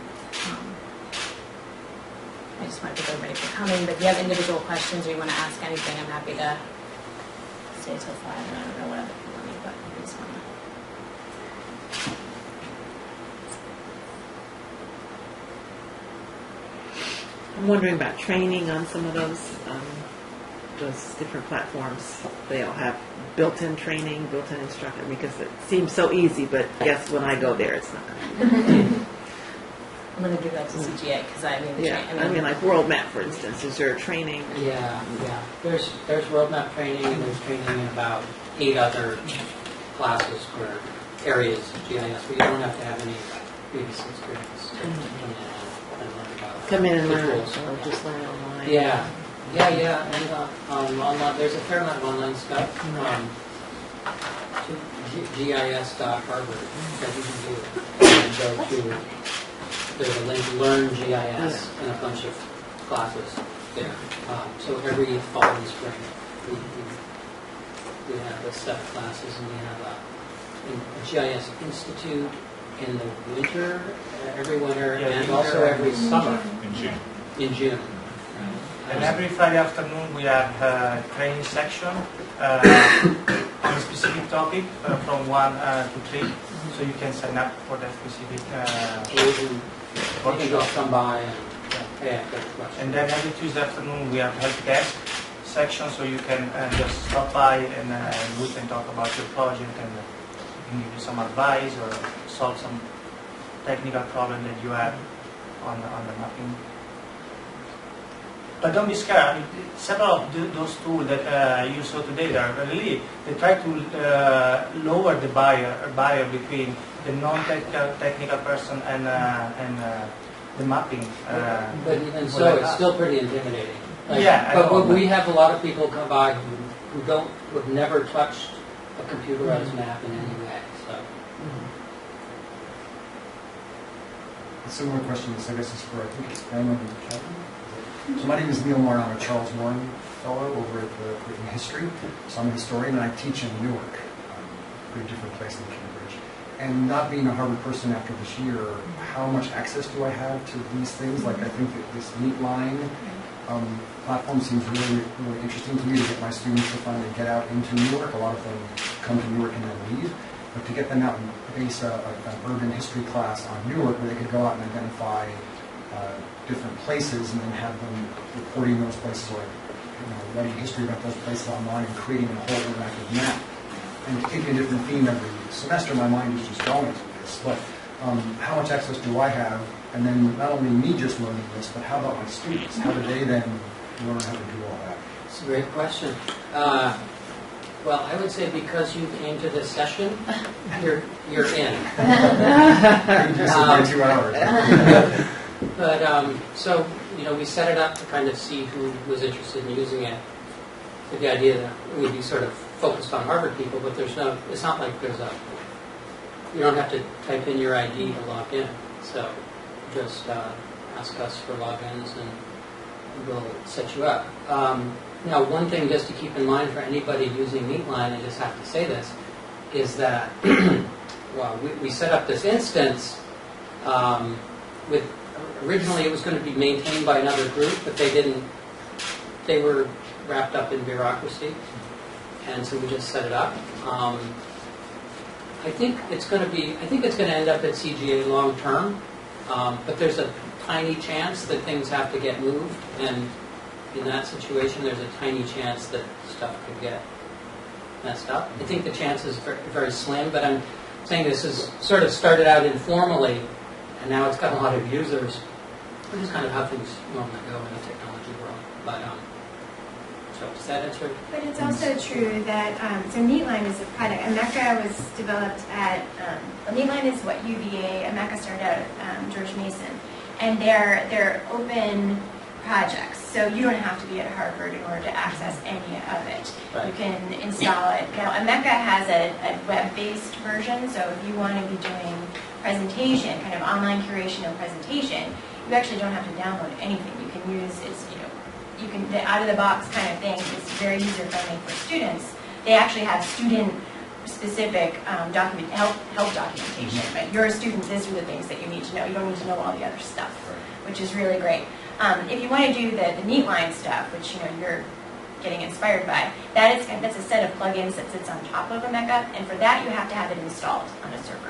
I just want to thank everybody for coming. But if you have individual questions or you want to ask anything, I'm happy to stay till 5. And I don't know what other people need, but I just want to. I'm wondering about training on some of those different platforms. They all have built-in training, built-in instructor, because it seems so easy, but guess when I go there, it's not. I'm going to give that to CGA because I mean like World Map, for instance. Is there training? Yeah. There's world map training, and there's training in about 8 other classes for areas of GIS, but you don't have to have any previous experience to come in and learn about Come in and learn, or just learn online. Yeah. And online, there's a fair amount of online stuff. GIS.harvard that you can do, and go to. There's a link, Learn GIS, and a bunch of classes there. So every fall and spring, we have a set of classes, and we have a GIS Institute in the winter, every winter, and also every summer. In June. And every Friday afternoon we have a training section on a specific topic from 1 to 3. So you can sign up for that specific You can just come by and and then every Tuesday afternoon we have help desk section, so you can just stop by and we can talk about your project and can give you some advice or solve some technical problem that you have on the mapping. But don't be scared. I mean, several of those tools that you saw today, they try to lower the barrier between the non-technical person and the mapping. But even so, it's still pretty intimidating. Like, yeah, but we have a lot of people come by who've never touched a computerized map in any way. So. A similar question, I guess, is for, I think it's Ben or Kevin. So my name is Neil Martin. I'm a Charles Warren Fellow over at the in History. So I'm a historian and I teach in Newark, a pretty different place than Cambridge. And not being a Harvard person after this year, how much access do I have to these things? Like I think that this Neat Line platform seems really, really interesting to me to get my students to finally get out into Newark. A lot of them come to Newark and then leave. But to get them out and base an urban history class on Newark where they could go out and identify different places and then have them reporting those places or writing history about those places online and creating a whole interactive map. And taking a different theme every semester, my mind is just going to this. But how much access do I have? And then not only me just learning this, but how about my students? How do they then learn how to do all that? It's a great question. Well, I would say because you came to this session, you're in. Just 2 hours. But so we set it up to kind of see who was interested in using it. With the idea that it would be sort of focused on Harvard people, but it's not like you don't have to type in your ID to log in. So just ask us for logins and we'll set you up. Now, one thing just to keep in mind for anybody using Neatline, I just have to say this, is that well, we set up this instance with originally it was going to be maintained by another group, but they were wrapped up in bureaucracy, and so we just set it up. I think it's going to end up at CGA long term, but there's a tiny chance that things have to get moved, and in that situation, there's a tiny chance that stuff could get messed up. I think the chance is very, very slim, but I'm saying this is sort of started out informally, and now it's got a lot of users, which is kind of how things normally go in the technology world. But so does that answer? But it's also true that so Neatline is a product. Ameka was developed at Neatline is what UVA. Ameka started out at George Mason, and they're open projects. So you don't have to be at Harvard in order to access any of it. Right. You can install it. Now Ameka has a web-based version. So if you want to be doing presentation, kind of online curation of presentation, you actually don't have to download anything. You can use the out-of-the-box kind of thing. It's very user-friendly for students. They actually have student-specific help documentation. Right? You're a student, these are the things that you need to know. You don't need to know all the other stuff, which is really great. If you want to do the Neatline stuff, which you're getting inspired by, that's a set of plugins that sits on top of Ameka, and for that you have to have it installed on a server.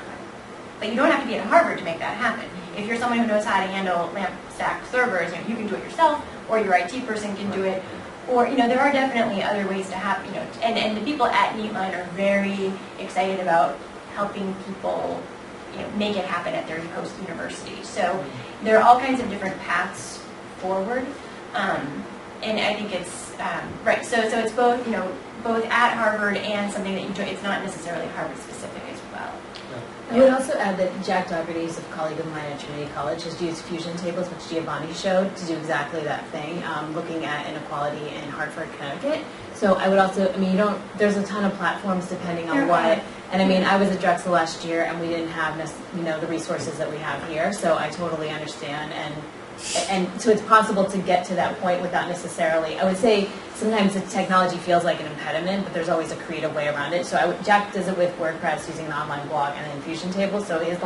But you don't have to be at Harvard to make that happen. If you're someone who knows how to handle LAMP stack servers, you can do it yourself, or your IT person can do it, or there are definitely other ways to have and the people at Neatline are very excited about helping people make it happen at their host university. So there are all kinds of different paths forward, and I think it's right. So it's both at Harvard and something that you do. It's not necessarily Harvard specific as well. I would also add that Jack Dougherty, a colleague of mine at Trinity College, has used fusion tables, which Giovanni showed, to do exactly that thing, looking at inequality in Hartford, Connecticut. So I would also, there's a ton of platforms depending on what, and I was at Drexel last year and we didn't have, the resources that we have here, so I totally understand, and so it's possible to get to that point without necessarily, I would say sometimes the technology feels like an impediment, but there's always a creative way around it. So Jack does it with WordPress using an online blog and an infusion table, so his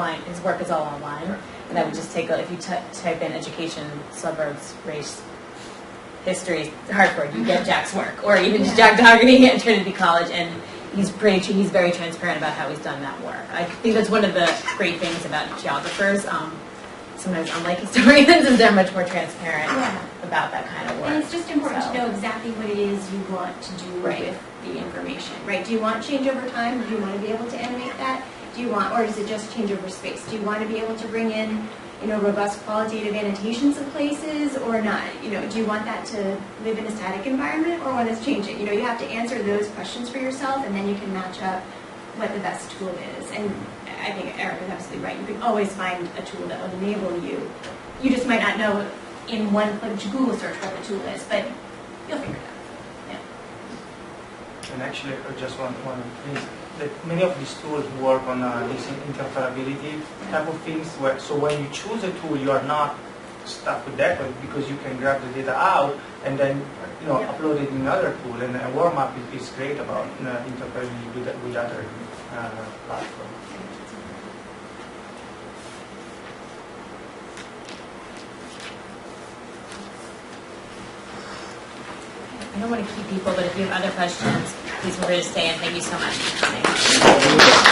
work is all online. And I would just take if you type in education, suburbs, race, history, Hartford, you get Jack's work. Or even just Jack Dougherty at Trinity College, and he's very transparent about how he's done that work. I think that's one of the great things about geographers. sometimes unlike historians, is they're much more transparent Yeah. about that kind of work. And it's just important So- to know exactly what it is you want to do Right. with the information, right? Do you want change over time? Do you want to be able to animate that? Do you want, or is it just change over space? Do you want to be able to bring in, robust qualitative annotations of places or not? Do you want that to live in a static environment or one that's changing? You have to answer those questions for yourself, and then you can match up what the best tool is. And I think Eric is absolutely right. You can always find a tool that will enable you. You just might not know in one Google search what the tool is, but you'll figure it out. And actually, just one thing, that many of these tools work on this interoperability type of things. So when you choose a tool, you are not stuck with that one because you can grab the data out and then upload it in another tool. And a warm-up is great about interoperability with other platforms. I don't want to keep people, but if you have other questions, please feel free to stay, and thank you so much for coming.